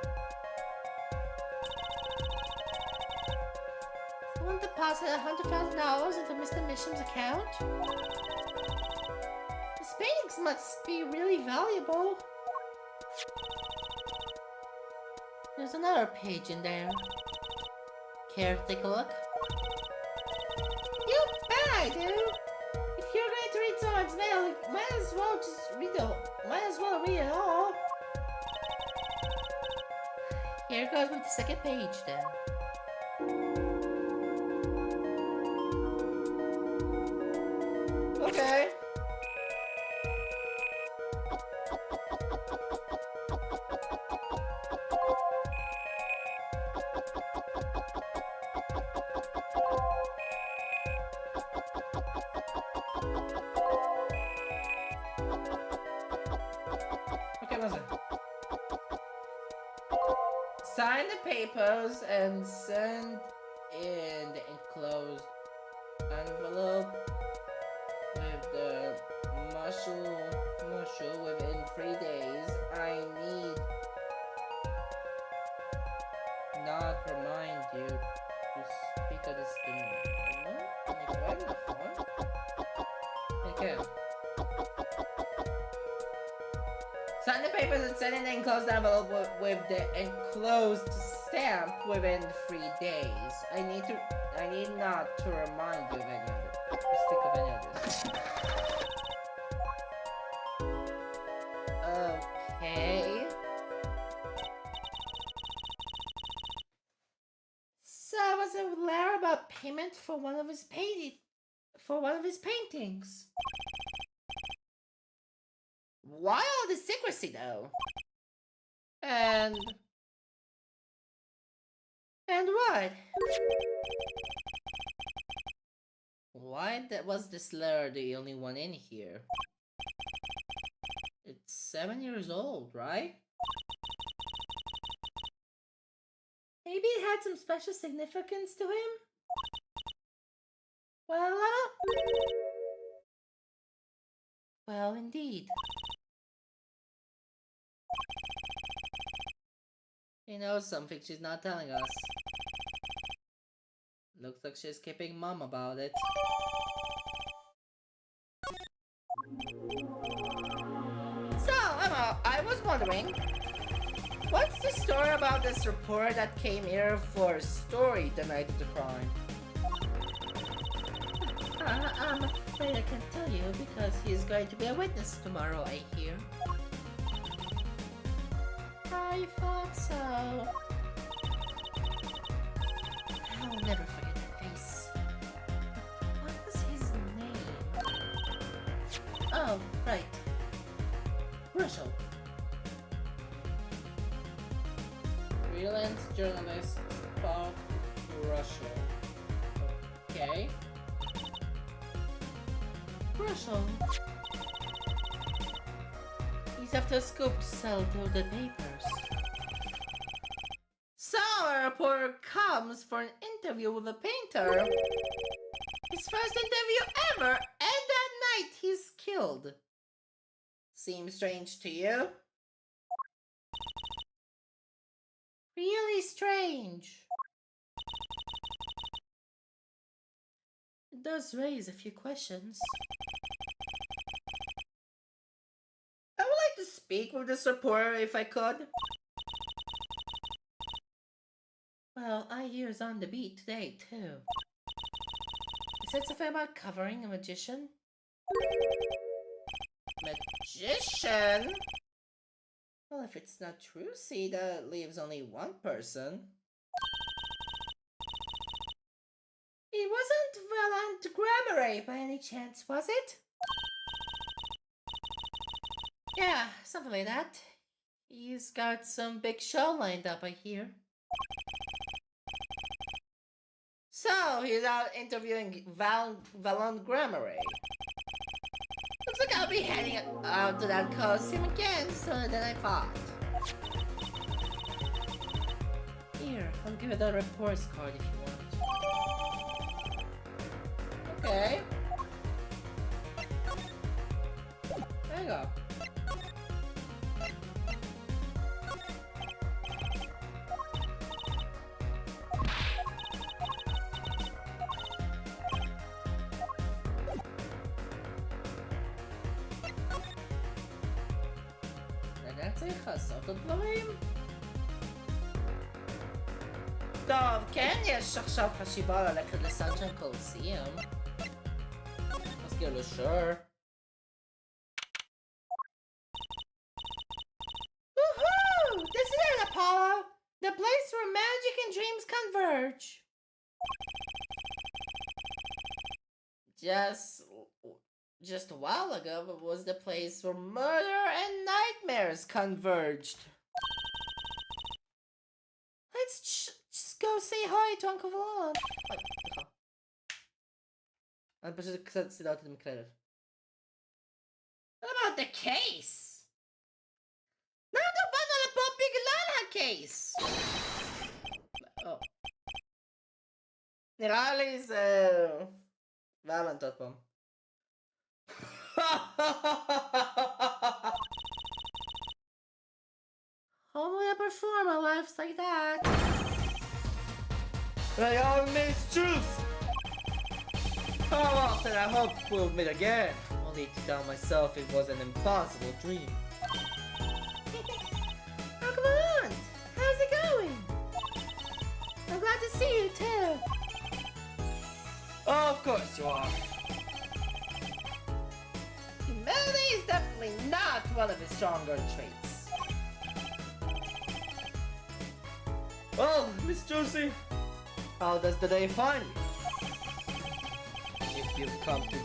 Someone deposit $100,000 into Mr. Misham's account? His paintings must be really valuable. There's another page in there. Care to take a look? You bet I do! If you're going to read someone's mail, might as well read it all. Here goes with the second page then. Okay. Sign the papers and send in the enclosed envelope with the muscle within 3 days. I need not remind you to speak of this thing. Okay. Sign the papers and send in the enclosed envelope with the enclosed stamp within 3 days. I need not to remind you of any of it. To speak of any of this. Okay. So was a letter about payment for one of his paintings. Why all the secrecy though? And what? Why was this letter the only one in here? It's 7 years old, right? Maybe it had some special significance to him? Well, indeed. He knows something she's not telling us. Looks like she's keeping mum about it. So, Emma, I was wondering, what's the story about this reporter that came here for a story the night of the crime? I'm afraid I can't tell you because he's going to be a witness tomorrow, I hear. I thought so. I'll never forget that face. What was his name? Oh, right. Russell. Freelance journalist Bob Russell. Okay. Russell. He's after a scoop to sell to the papers. So, a reporter comes for an interview with a painter. His first interview ever, and that night he's killed. Seems strange to you? Really strange. It does raise a few questions. I would like to speak with this reporter if I could. Well, I hear he's on the beat today, too. He said something about covering a magician. Magician? Well, if it's not true, see, that leaves only one person. It wasn't Valant Grammary by any chance, was it? Yeah, something like that. He's got some big show lined up, I hear. So, he's out interviewing Valant Grammary. Looks like I'll be heading out to that costume again sooner than I thought. Here, I'll give you the reporter's card if you want. Okay. There you go. צריך לעשות עוד דברים. טוב, כן, יש עכשיו חשיבה ללכת לסנצ'ן קולוסיום. אז כאילו, sure. Woohoo! This is it, Apollo! The place where magic and dreams converge. Just a while ago, it was the place where murder and nightmares converged. Let's just go say hi to Uncle Valant. I'm just gonna sit out in the credit. What about the case? Nando ba na napapiglan ang case? Oh. Nirali's, Valant at pom. How will I perform a life like that? They all miss truth. How often I hope we'll meet again, only to tell myself it was an impossible dream. Oh, come on! How's it going? I'm glad to see you too. Of course you are. Humility is definitely not one of his stronger traits. Well, Miss Josie, how does the day find you? If you've come to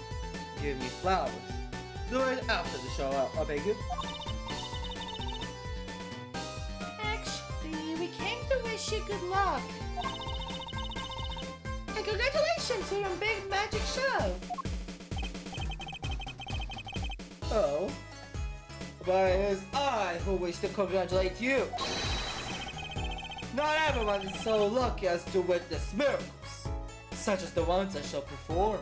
give me flowers, do it after the show, I beg you. Actually, we came to wish you good luck. And congratulations on your big magic show. Oh, but it is I who wish to congratulate you. Not everyone is so lucky as to witness miracles, such as the ones I shall perform.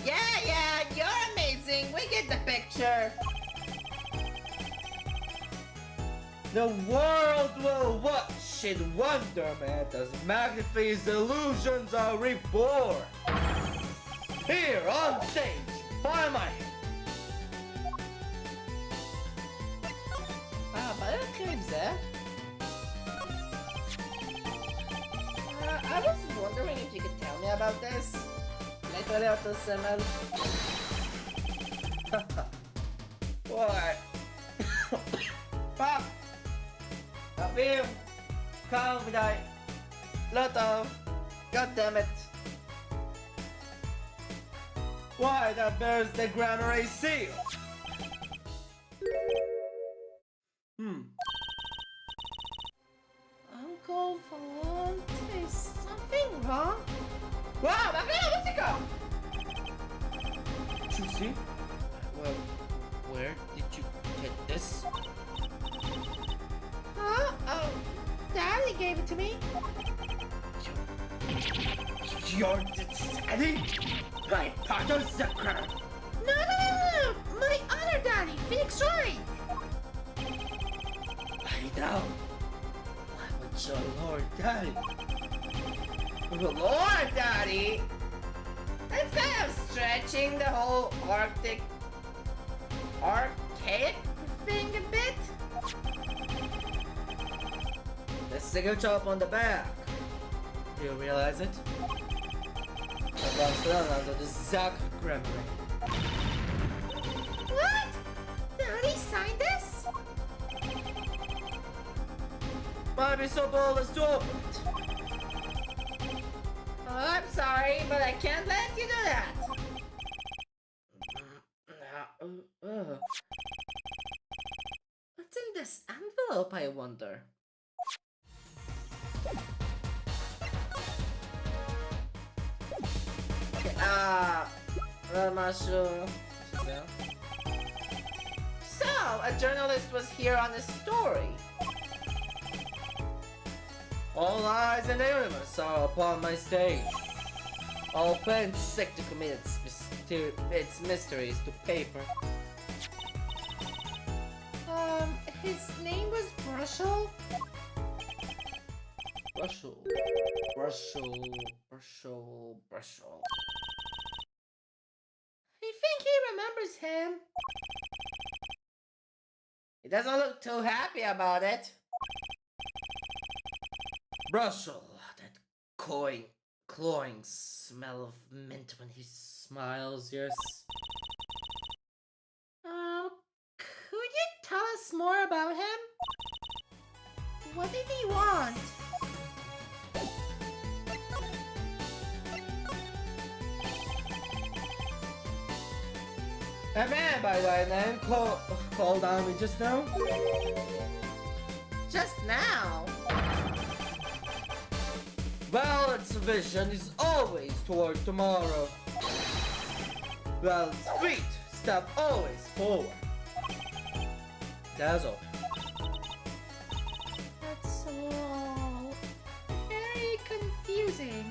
Yeah, you're amazing. We get the picture. The world will watch in wonderment as Magnifi's illusions are reborn. Here on stage, by my hand. I was wondering if you could tell me about this. What? Fuck! Kapim! Calm die! Lotto! God damn it! Why, that bears the Grammary seal! Uncle Valant, is something wrong? Wow, where'd it go? Juicy? Well, where did you get this? Huh? Oh, Daddy gave it to me. Your daddy? My Potter Zucker. No, my other daddy, Phoenix Wright. I know. Why would your Lord Daddy? Lord Daddy? That's kind of stretching the whole archaic thing a bit. The signature up on the back. Do you realize it? It belongs under the Zuck Gremlin. What? Daddy signed this? Might be so bold as to open it. Oh, I'm sorry, but I can't let you do that. What's in this envelope, I wonder? Okay, I'm not sure. So, a journalist was here on this story. All eyes in the universe are upon my stage. All pen sick to commit its mysteries to paper. His name was Brushel? Brushel. I think he remembers him. He doesn't look too happy about it. Brushel, that cloying smell of mint when he smiles, yes. Could you tell us more about him? What did he want? A man by that name called on me just now. Just now? Well, its vision is always toward tomorrow. Well, its feet step always forward. That's all. That's all very confusing.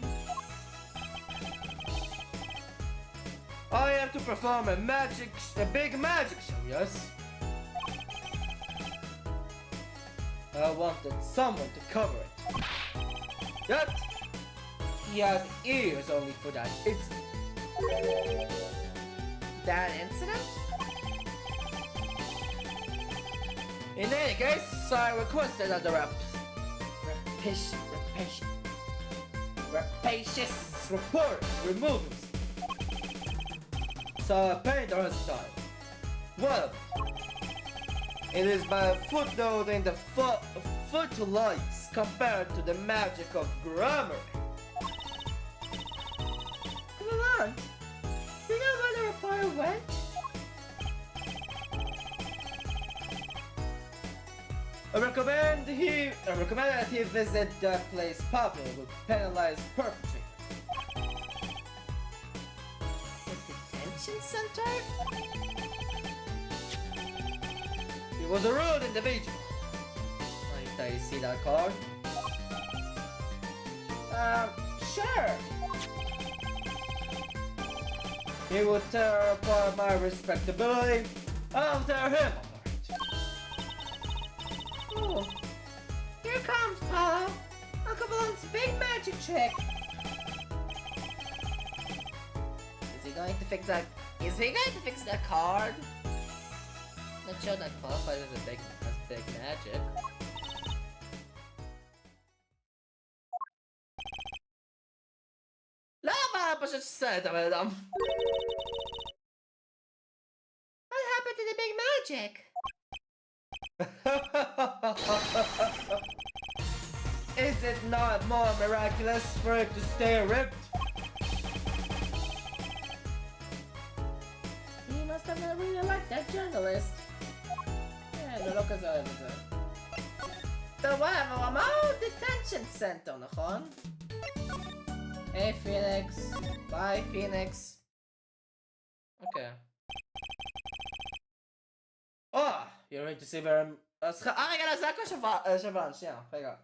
I have to perform a big magic show, yes? I wanted someone to cover it. Yet, he had ears only for that. It's That incident? in any case, I requested that the rapacious report remove himself. So I paid on his time. Well, it is by a footnote in the footlights compared to the magic of grammar. Come on. Do you know where the reporter went? I recommend that he visit that place popular with penalized perpetrators. The detention center? He was a rude individual. Might I see that card? Sure. He would tear apart my respectability. I'll tear him apart. Oh, here comes Paul. Uncle Valent's big magic trick. Is he going to fix that? Is he going to fix that card? Not sure that qualifies as big magic. Lava på sitt sätt med dem. What happened to the big magic? Is it not more miraculous for it to stay ripped? He must have not really liked that journalist. Yeah, the locals are over. Så var man detention center נכון? Hey Phoenix. Bye Phoenix. Okay. Ah, you're going to see where אז רגע, זה הכל שבן, שנייה, רגע.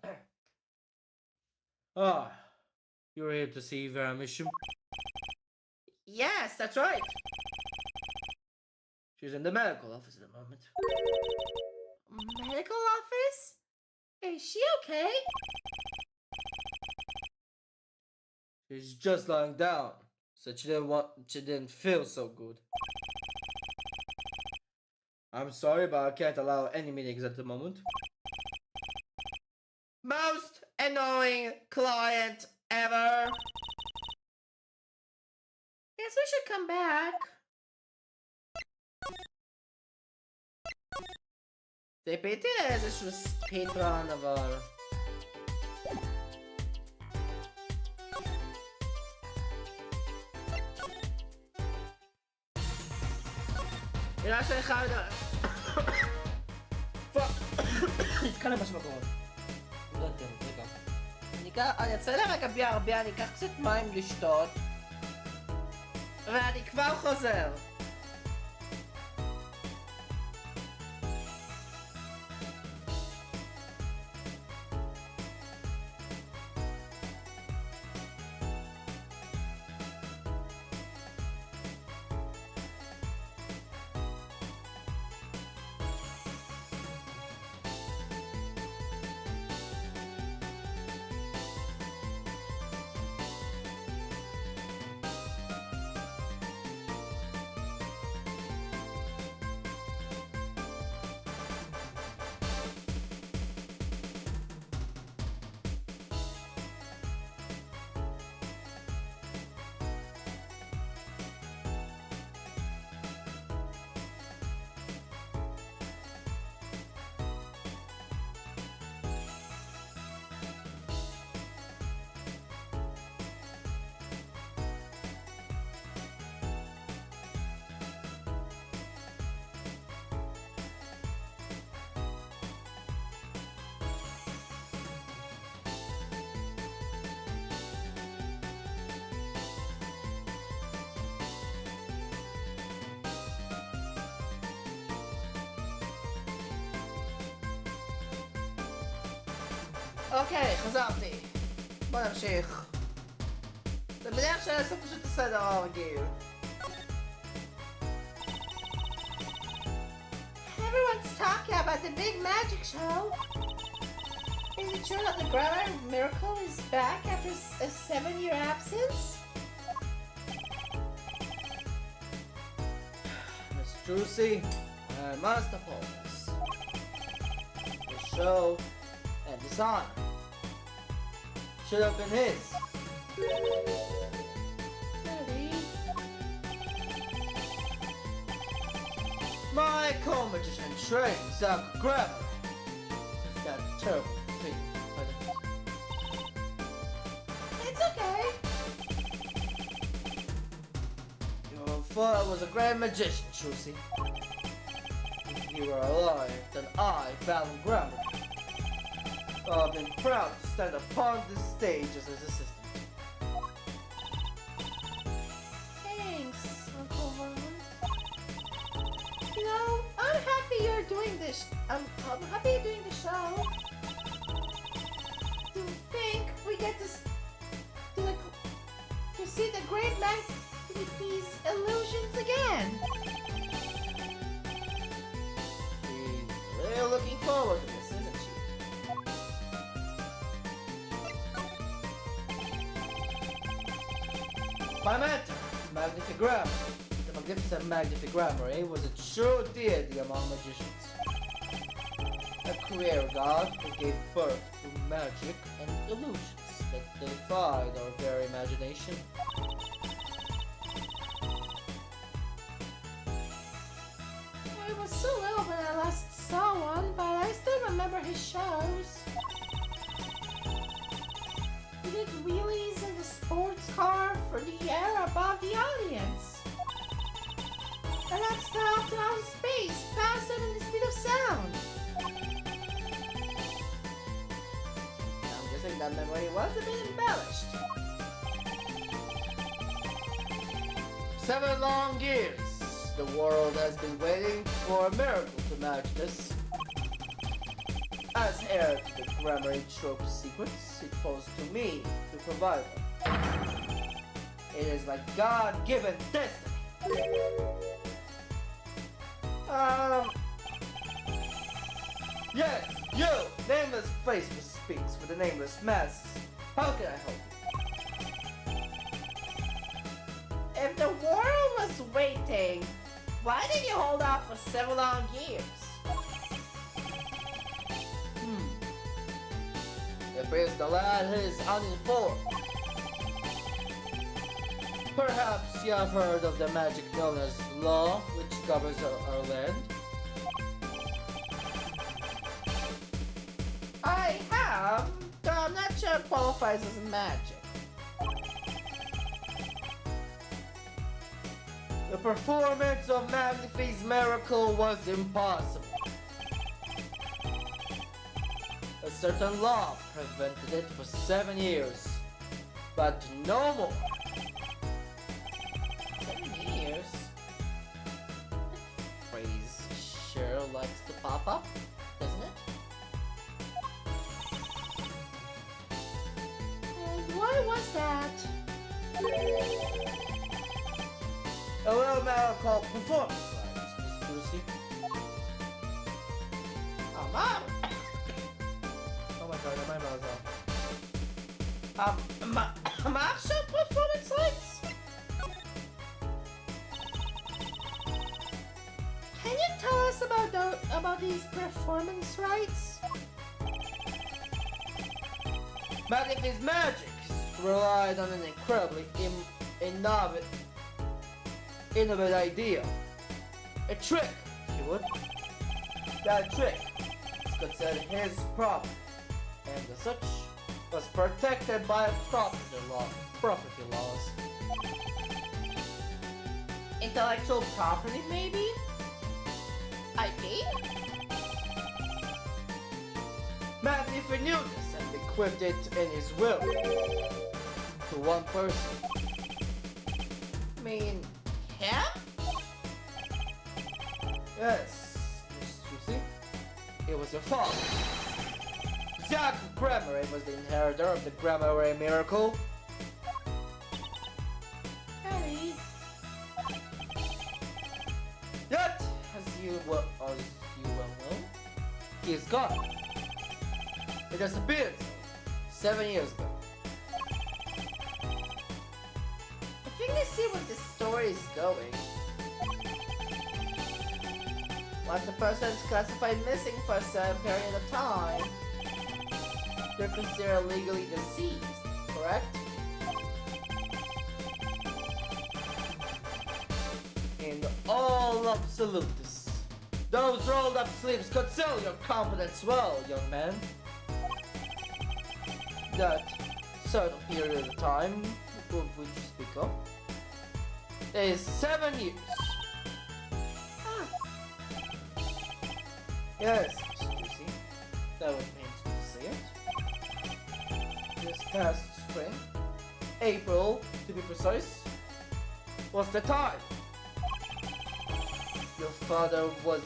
You're here to see our mission? Yes, that's right. She's in the medical office at the moment. Medical office? Is she okay? She's just lying down. Said she didn't feel so good. I'm sorry, but I can't allow any meetings at the moment. Most annoying client ever. Guess we should come back. ציפיתי לאיזשהו ספידרן אבל... נראה שאני חייב... נתקע למשהו בקרוב. לא יודע, רגע. אני אצא לרגע BRB, אני אקח קצת מים לשתות ואני כבר חוזר. אוקיי, חזרתי. בוא נמשיך. זה מניח שנעשה פשוט הסדר הרגיל. Everyone's talking about the big magic show. Is it true that the grammar miracle is back after a 7-year absence? Miss Juicy, I must apologize. The show and his honor should have been his. Daddy. My co-magician trained Zach Grammar with that terrible thing. It's okay. Your father was a great magician, Juicy. If you were alive, then I found Grammar. I've been proud to stand upon this stage as his assistant. Thanks, Uncle Ron. You know, I'm happy you're doing this. I'm happy you're doing the show. To think we get to see the great man with these illusions again. She's really looking forward to this, isn't she? My mentor, Magnifigrammar. The magnificent Magnifigrammar was a true deity among magicians. A career god who gave birth to magic and illusions that defied our very imagination. I was so little when I last saw one, but I still remember his shows. He did wheelies in the sports car for the air above the audience. And that stopped out of space faster than the speed of sound. I'm guessing that memory was a bit embellished. 7 long years, the world has been waiting for a miracle to match this. As heir to the Grammar Trope secrets, it falls to me to provide them. It is my God-given destiny. Yes, you, nameless face who speaks for the nameless masses. How can I help you? If the world was waiting, why did you hold off for 7 long years? It appears the lad is uninformed. Perhaps you have heard of the magic known as law, which governs our land. I have, though I'm not sure it qualifies as magic. The performance of Magnifi's miracle was impossible. A certain law prevented it for 7 years, but no more. 7 years? That phrase sure likes to pop up, doesn't it? And why was that? A little matter called performance lines, Miss Lucy. Oh, Mom! Oh my god, my mouth's off. Actual performance lights? Can you tell us about these performance rights? Magnifi's magic relied on an incredibly innovative idea. A trick, if you would. That trick is considered his property, and as such was protected by property laws. Intellectual property, maybe? IP? Magnifi knew this and bequeathed it in his will to one person. I mean, him? Yes, Miss Lucy. It was your father. Zach Grammar was the inheritor of the Grammar miracle. Harry. Yet, as you well know, he is gone. He disappeared 7 years ago. I think I see where this story is going. Once a person is classified missing for a certain period of time, they're considered legally deceased, correct? In all absolutists, those rolled up sleeves conceal your competence well, young man. That certain period of time, of which you speak of, is 7 years. Yes, Miss Lucy, that would pains me to say it. This past spring, April to be precise, was the time your father was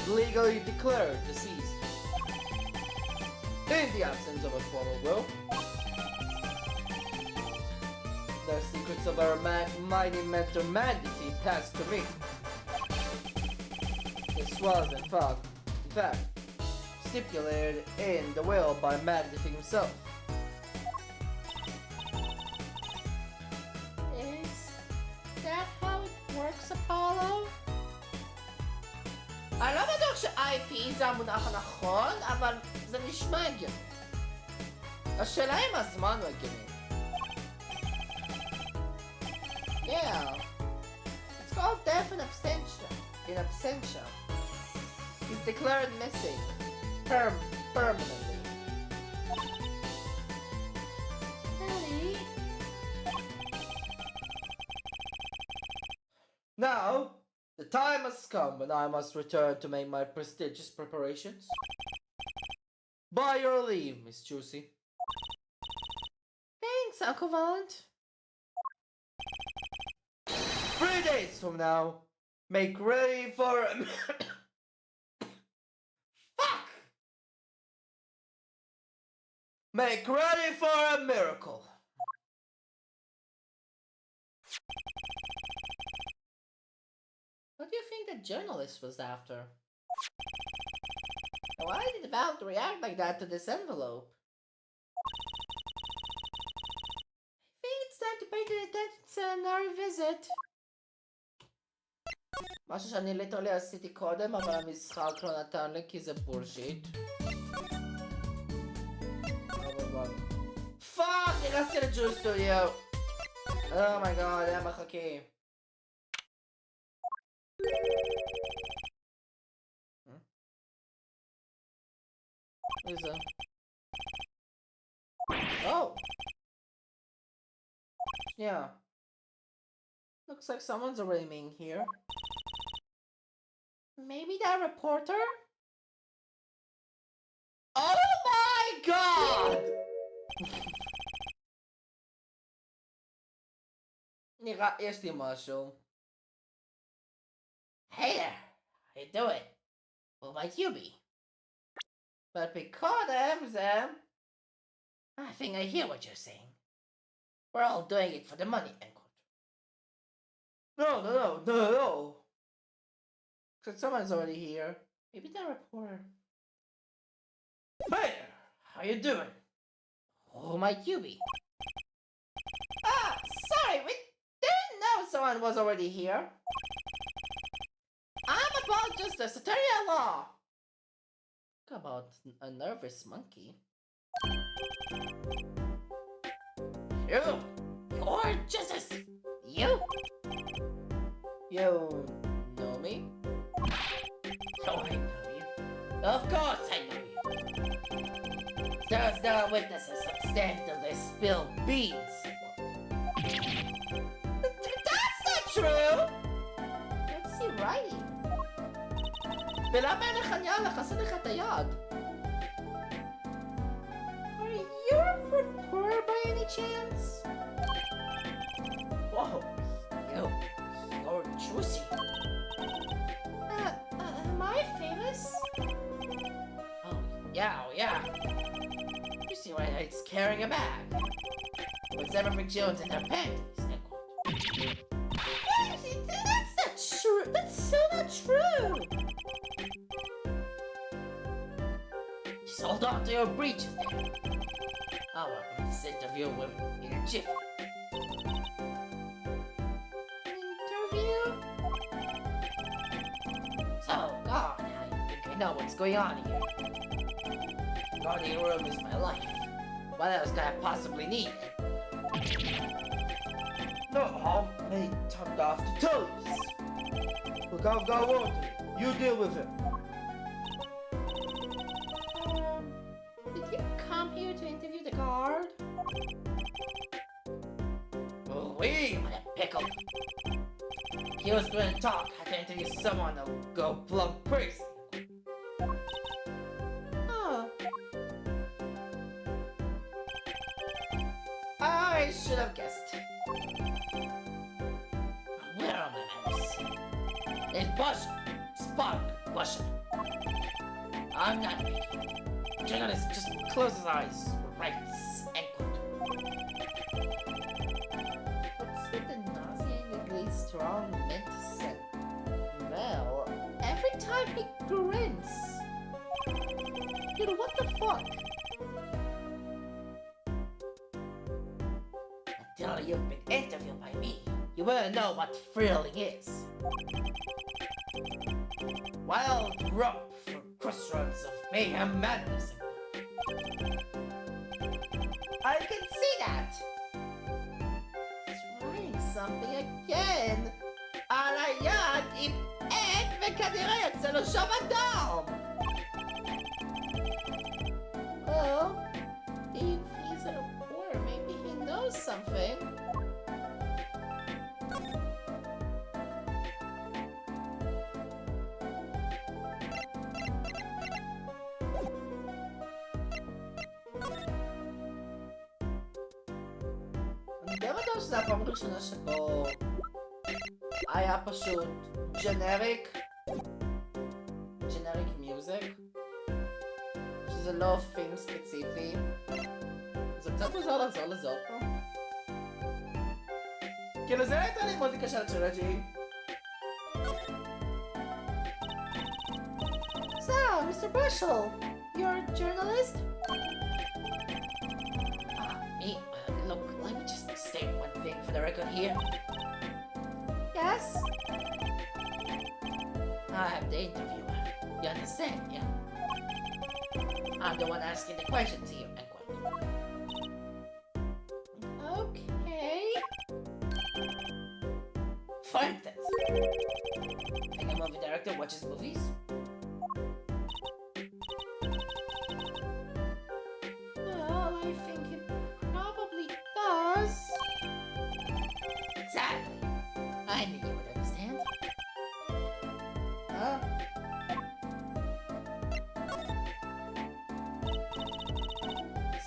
legally declared deceased. In the absence of a formal will, the secrets of our mighty mentor Magnifi passed to me. This was, in fact, stipulated in the will by Magnifi himself. Is that how it works, Apollo? אני לא בטוח ש-IP זה המונח הנכון, אבל זה נשמע הגיוני. השאלה אם הזמן הוא הגיוני. Yeah. It's called death in absentia. In absentia. He's declared missing. Permanently. Daddy? Now, the time has come when I must return to make my prestigious preparations. By your leave, Miss Juicy. Thanks, Uncle Vaunt. 3 days from now, make ready for... Fuck! Make ready for a miracle. What do you think the journalist was after? Why did Val react like that to this envelope? I think it's time to pay the attention to our visit. משהו שאני ליטרלי עשיתי קודם, אבל המשחק לא נתן לי כי זה בולשיט. פאק! נכנסתי לג'וי סטודיו! אומייגאד, הם מחכים. What is that? Oh! Yeah. Looks like someone's already being here. Maybe that reporter? Oh my god! נראה, יש לי משהו. Hey there! How you doing? Who might you be? But because them, I think I hear what you're saying. We're all doing it for the money, unquote. No. Because someone's already here. Maybe the reporter. Hey there, how you doing? Who might you be? Ah, sorry, we didn't know someone was already here. I'm about justice, Eteria law. Talk about a nervous monkey. You're justice. You know me? Oh, I know you. Of course I know you. There's no witnesses stand till they spill beans. That's not true! What's he writing? ולמה אין לך נייר לחסן לך את היד? Are you a reporter by any chance? Whoa, you're juicy. Am I famous? Oh yeah. You see why it's carrying a bag. With everything Jones in her panties. That's not true. That's so not true. Just hold on to your breeches there. I'll work with this interview with in a jiffy. Interview? So, God, I think I know what's going on here. Guarding room is my life. What else could I possibly need? No, how many times I have to tell you this? Look, I've got one. You deal with him. Did you come here to interview the guard? Oh, wait, What a pickle. He was going to talk. I had to interview someone that'll go plumb crazy. Oh. I should have guessed. Where are my manners? It's Bush. Spark Bush. I'm not picky. Journalist just close his eyes. Writes and quote. What's with the nauseatingly strong mint scent? Well, every time he grins. Dude, what the fuck? Until you've been interviewed by me, you wouldn't know what thrilling is. Wild rope from crossroads of mayhem madness. I can see that! He's writing something again! על היד עם עט וכנראה יוצא לו שם אדום! Well, if he's a reporter, maybe he knows something. אני די בטוח שזו הפעם הראשונה שבו היה פשוט ג'נריק מיוזיק, שזה לא פילם ספציפי. קצת מוזר לחזור לזה עוד פעם. כאילו זה הייתה לי מוזיקה של הצ'רג'י. So, Mr. Bushel, you're a journalist? Me? Look, let me just state one thing for the record here. Yes? I'm the interviewer. You understand, yeah? I'm the one asking the questions here, and quite. Okay. For instance, think a movie director watches movies? Well, I think it probably does. Exactly. I knew you would understand. Huh?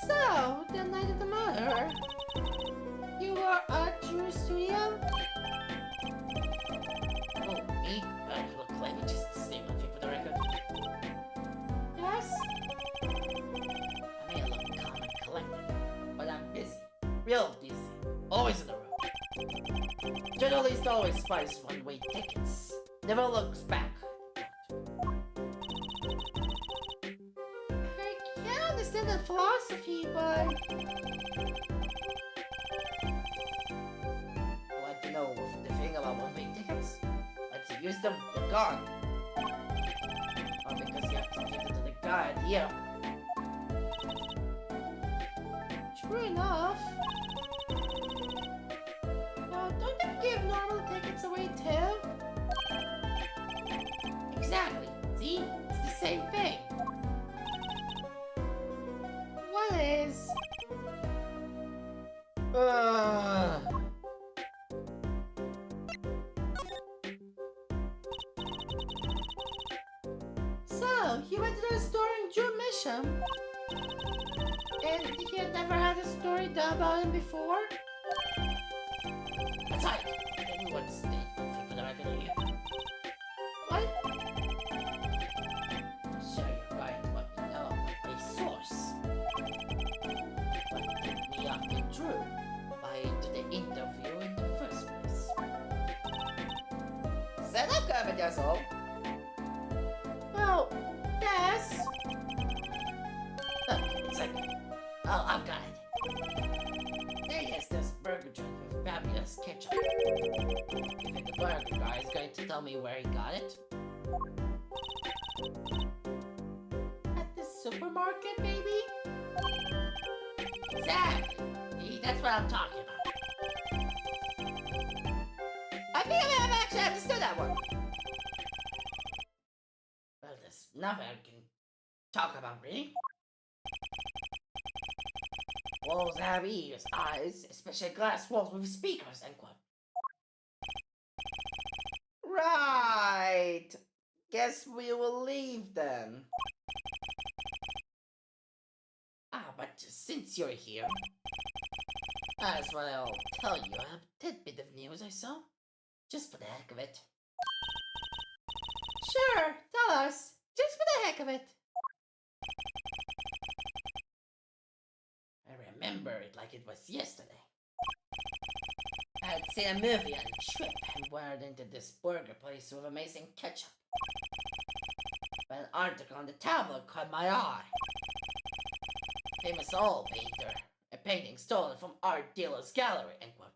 So, the night of the murder, you were at your studio? Oh, me? Look, let me just say one thing for the record. Yes? I may look calm and collected, but I'm busy. Real busy. Always on the road. Journalist always buys one-way tickets. Never looks back. I can't understand the philosophy, but Want to know the thing about one-way tickets? Once you use them, they're gone. Or because you have to give it to the guy at the airport. true enough. Don't they give normal tickets away too? Exactly. See? It's the same thing. What is? So, you went to the store in June Mission? And you had never had a story done about him before? That's right. Everyone stayed one thing for the record here. What? I'm sure you're right, but you know my source. What tipped me off the truth by to the interview in the first place. Set up, Gavin, asshole. Well, yes. Look, it's like, oh, I've got it. There is this burger joint with fabulous ketchup. You think the burger guy is going to tell me where he got it? At the supermarket, maybe? Exactly. See, that's what I'm talking about. I think I've actually understood that one. Well, there's nothing I can talk about, really. Walls have ears, eyes, especially glass walls with speakers, end quote. Right. Guess we will leave then. But since you're here, as well, I'll tell you a tidbit of news I saw, just for the heck of it. Sure, tell us. Just for the heck of it. I remember it like it was yesterday. I had seen a movie on a trip and wandered into this burger place with amazing ketchup. But an article on the tabloid caught my eye. Famous oil painter, a painting stolen from art dealer's gallery, end quote.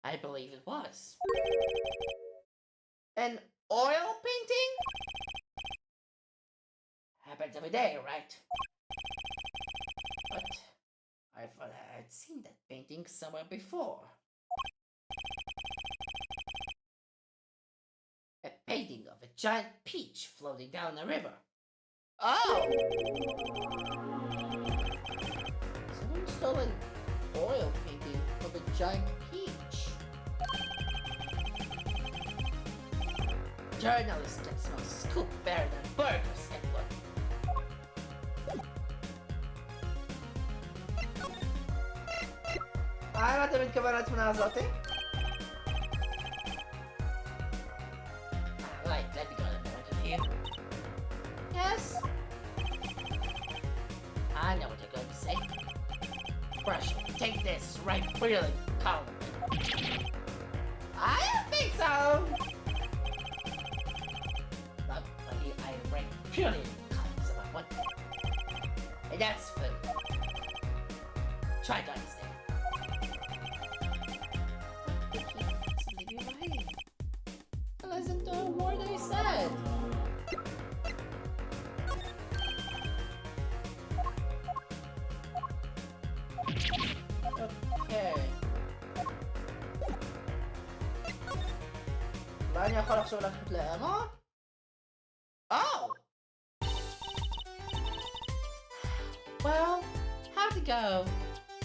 I believe it was. An oil painting? Happens every day, right? But I thought I had seen that painting somewhere before. A painting of a giant peach floating down a river. Oh! Someone stole an oil painting of a giant peach. Journalists can smell scoop better than burgers, Edward. מה אתה מתכוון לתמונה הזאת? Right, let me go to the here. Yes? I know what you're going to say. For a take this right really calm. I don't think so. But I rank purely calm about one thing. And that's food. Try to understand. Maybe right. Listen to a word I said. Okay. אולי אני יכול עכשיו ללכת לאמה? Oh! Well, how'd it go?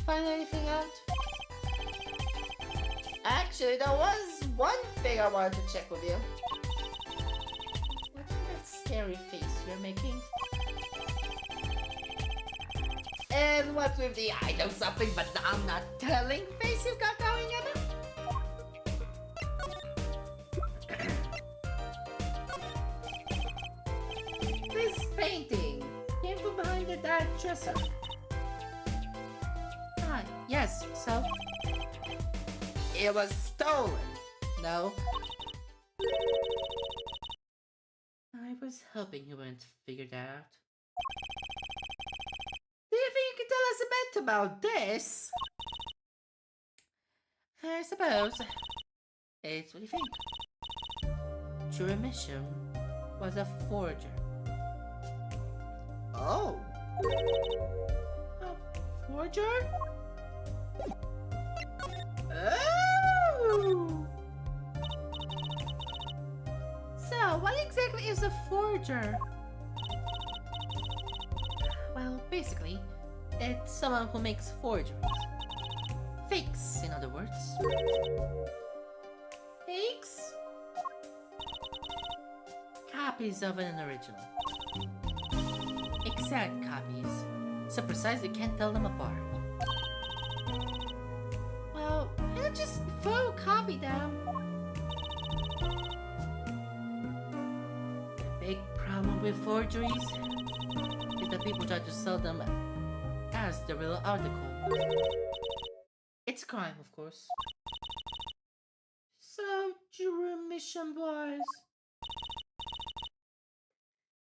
Find anything out? Actually, there was one thing I wanted to check with you. What's that scary face you're making? And what's with the I know something but I'm not telling face you've got going on? This painting came from behind the dark dresser. Ah, yes, so? It was stolen. No. I was hoping you wouldn't figure that out. Do you think you can tell us a bit about this? I suppose. It's what you think. Jerusalem was a forger. Oh. A forger? Oh! So, what exactly is a forger? Well, basically, it's someone who makes forgeries. Fakes, in other words. Fakes? Copies of an original. Exact copies. So precise you can't tell them apart. Well, I'll just photocopy them. The big problem with forgeries is that people try to sell them as the real article. It's a crime, of course. So, your mission was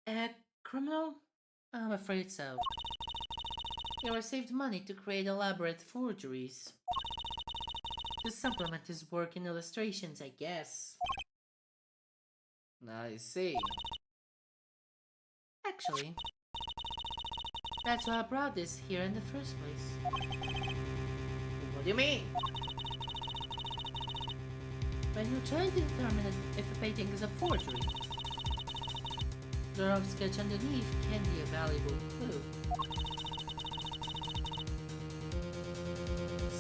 a criminal? I'm afraid so. You received money to create elaborate forgeries. To supplement his work in illustrations, I guess. I see. Actually, that's why I brought this here in the first place. What do you mean? When you're trying to determine if a painting is a forgery, the rough sketch underneath can be a valuable clue.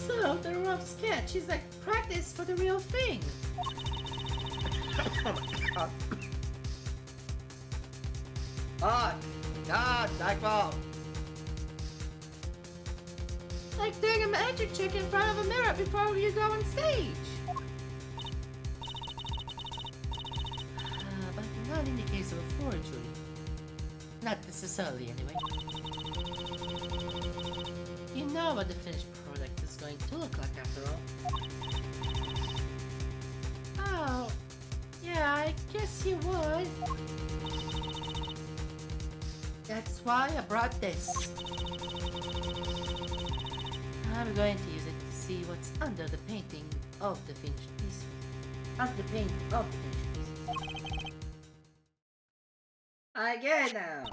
So, the rough sketch is like practice for the real thing. Oh my god. Oh god, Nightfall. Like doing a magic trick in front of a mirror before you go on stage. But not in the case of a forgery. Not necessarily, anyway. You know what the finished product is going to look like after all. Oh, yeah, I guess you would. That's why I brought this. I'm going to use it to see what's under the painting of the finished piece. Under the paint of the finished piece. I get it now.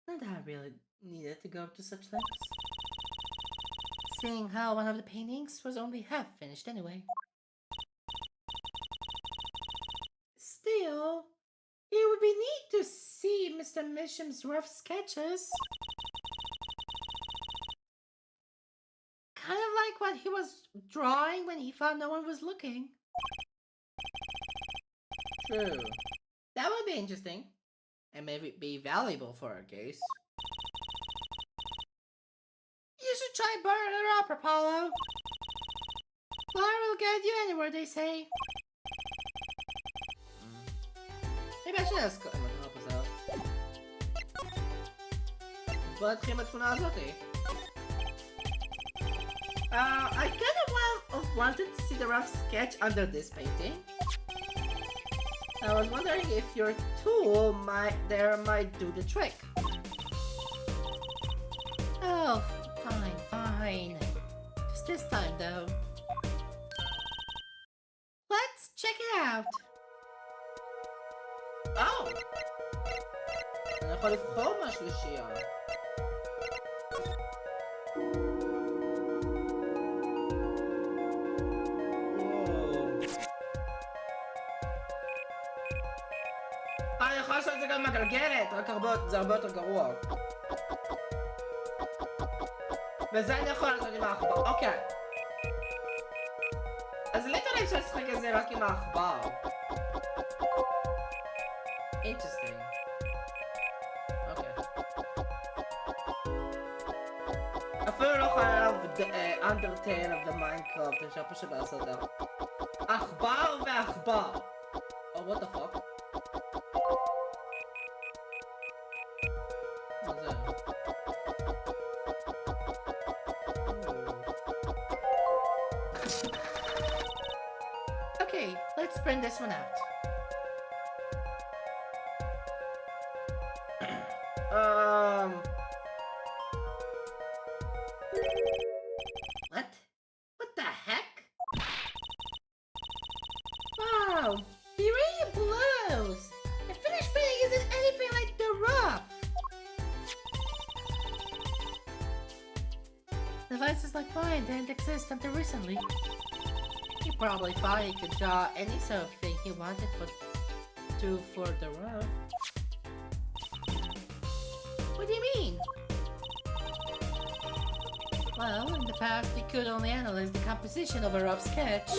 Not that I really needed to go to such lengths. Seeing how one of the paintings was only half finished anyway. Still, it would be neat to see Mr. Misham's rough sketches. Kind of like what he was drawing when he found no one was looking. True. That would be interesting. And maybe be valuable for our case. You should try burning it up, Apollo. Fire will get you anywhere, they say. Maybe I should ask him to help us out. בוא נתחיל בתמונה הזאת. I kind of wanted to see the rough sketch under this painting. I was wondering if your tool might do the trick. Oh, fine. Just this time though. Let's check it out. Oh! אני יכול לבחור מהשלישייה. אני יכול לעשות את זה גם מגלגלת, רק זה הרבה יותר גרוע. וזה אני יכול לעשות עם העכבר, אוקיי. אז ליטרלי אפשר לשחק את זה רק עם העכבר. Interesting. אוקיי. אפילו לא חייב אנדרטייל of the Minecraft, אפשר פשוט לעשות את עכבר ועכבר. Oh, what the fuck? מה זה? Okay, let's print this one out. What? What the heck? Wow, he really blows. The finished painting isn't anything like the rough. Devices like mine didn't exist until recently. He probably thought he could draw any sort of thing he wanted for the rough. What do you mean? Well, in the past he could only analyze the composition of a rough sketch.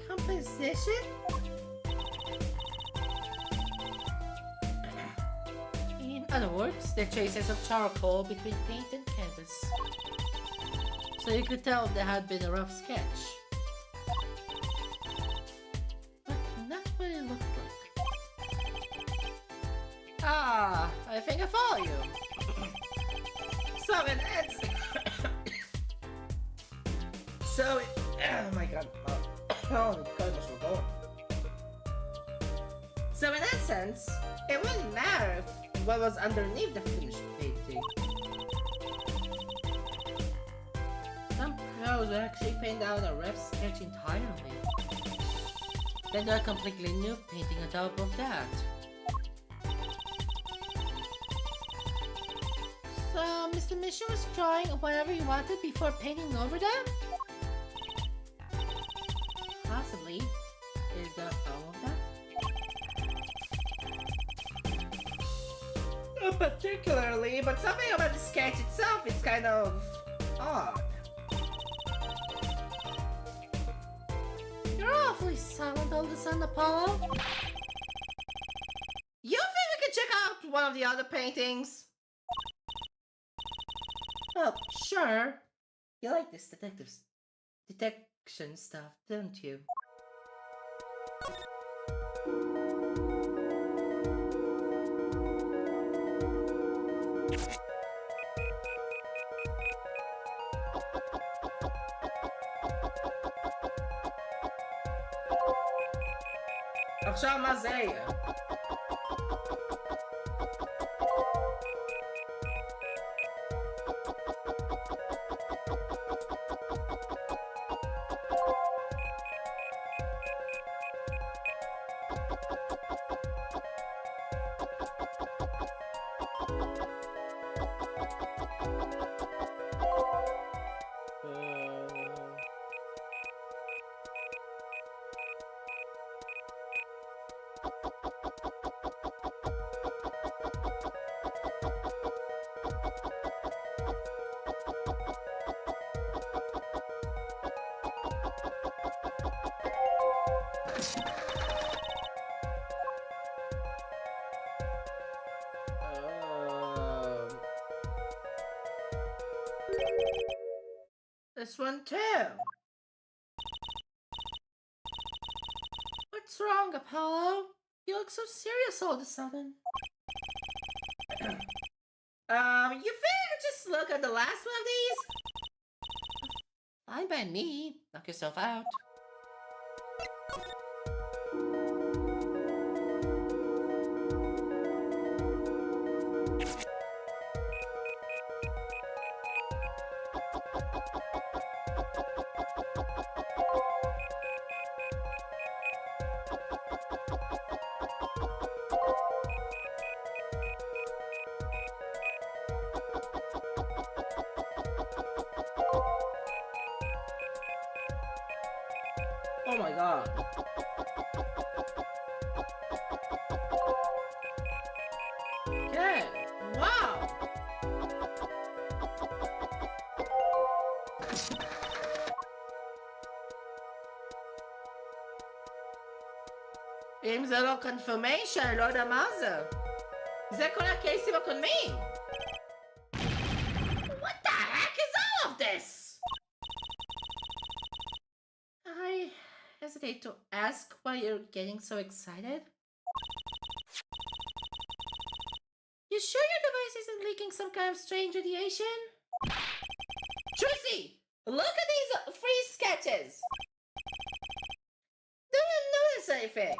Composition? In other words, the traces of charcoal between paint and canvas. So you could tell there had been a rough sketch. But not what it looked like. Ah, I think I follow you. So in oh my god. Oh, gosh, we're going. So in essence, it wouldn't matter what was underneath the finished painting. Some pros would actually paint out a rough sketch entirely. Then do a completely new painting on top of that. So Mr. Mission was drawing whatever you wanted before painting over them? Possibly. Is that all of that? Not particularly, but something about the sketch itself is kind of odd. You're awfully silent all of a sudden, Apollo. You think we could check out one of the other paintings? Oh, sure. You like this detection stuff, don't you? עכשיו מה זה יהיה? This one too. What's wrong, Apollo? You look so serious all of a sudden. You think I could just look at the last one of these? Fine by me. Knock yourself out. Oh my god. Okay. Wow. אם זה לא confirmation, לא יודע מה זה. זה כל הקייסים הקודמים. What the heck is all of this? I hesitate to ask why you're getting so excited. You sure your device isn't leaking some kind of strange radiation? Trucy, look at these free sketches. Do you notice anything?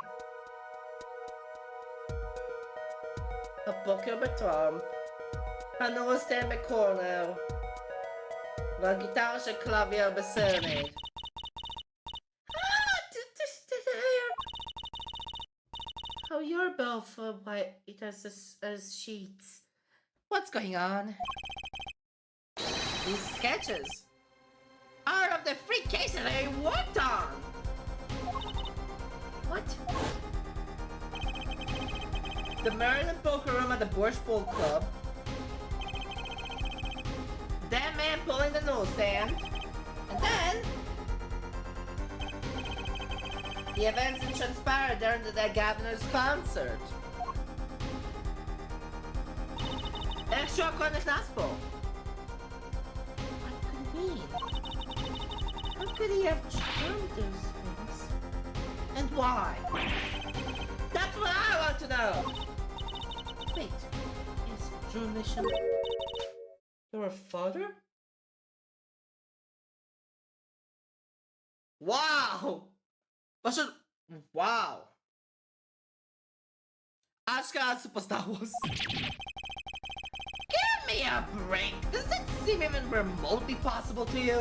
הבוקר בטראמפ, הנורסטיין בקורנר, והגיטרה של קלאבייר בסרנייד. How you're both white as sheets. What's going on? These sketches are of the free cases I worked on! What? The Maryland poker room at the Bowl Club. That man pulling the newsstand. And then the events that transpired during the governor's concert. איכשהו הכל נכנס פה. What could it mean? How could he have charmed those things? And why? That's what I want to know! Wait, is Drew Mission your father? Wow! פשוט, וואו. אשכרה סופר סטאר וורס. Give me a break! Does that seem even remotely possible to you?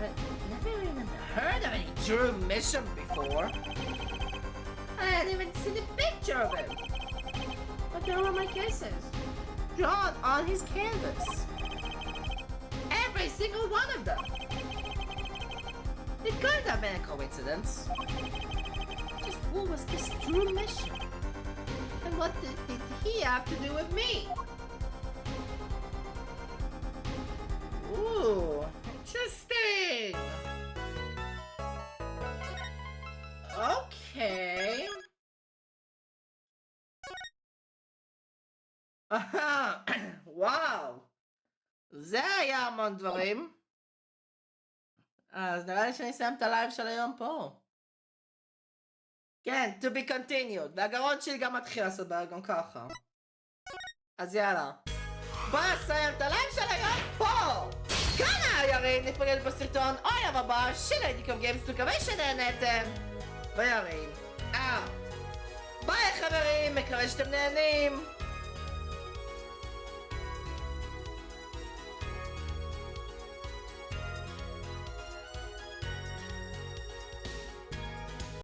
I've never even heard of any Drew Mission before. I hadn't even seen a picture of him. But there were my kisses, drawn on his canvas. Every single one of them. It couldn't have been a coincidence. Just who was this Drew Mission? And what did he have to do with me? Ooh, interesting. Okay. וואו. זה היה המון דברים. אז נראה לי שאני אסיים את הלייב של היום פה. כן, to be continued. והגרון שלי גם מתחיל לעשות בעיה גם ככה. אז יאללה. בוא נסיים את הלייב של היום פה. כאן היה ירין, נתפגש בסרטון או היום הבא של הייטיקום גיימס, מקווה שנהנתם. וירין, ביי חברים, מקווה שאתם נהנים.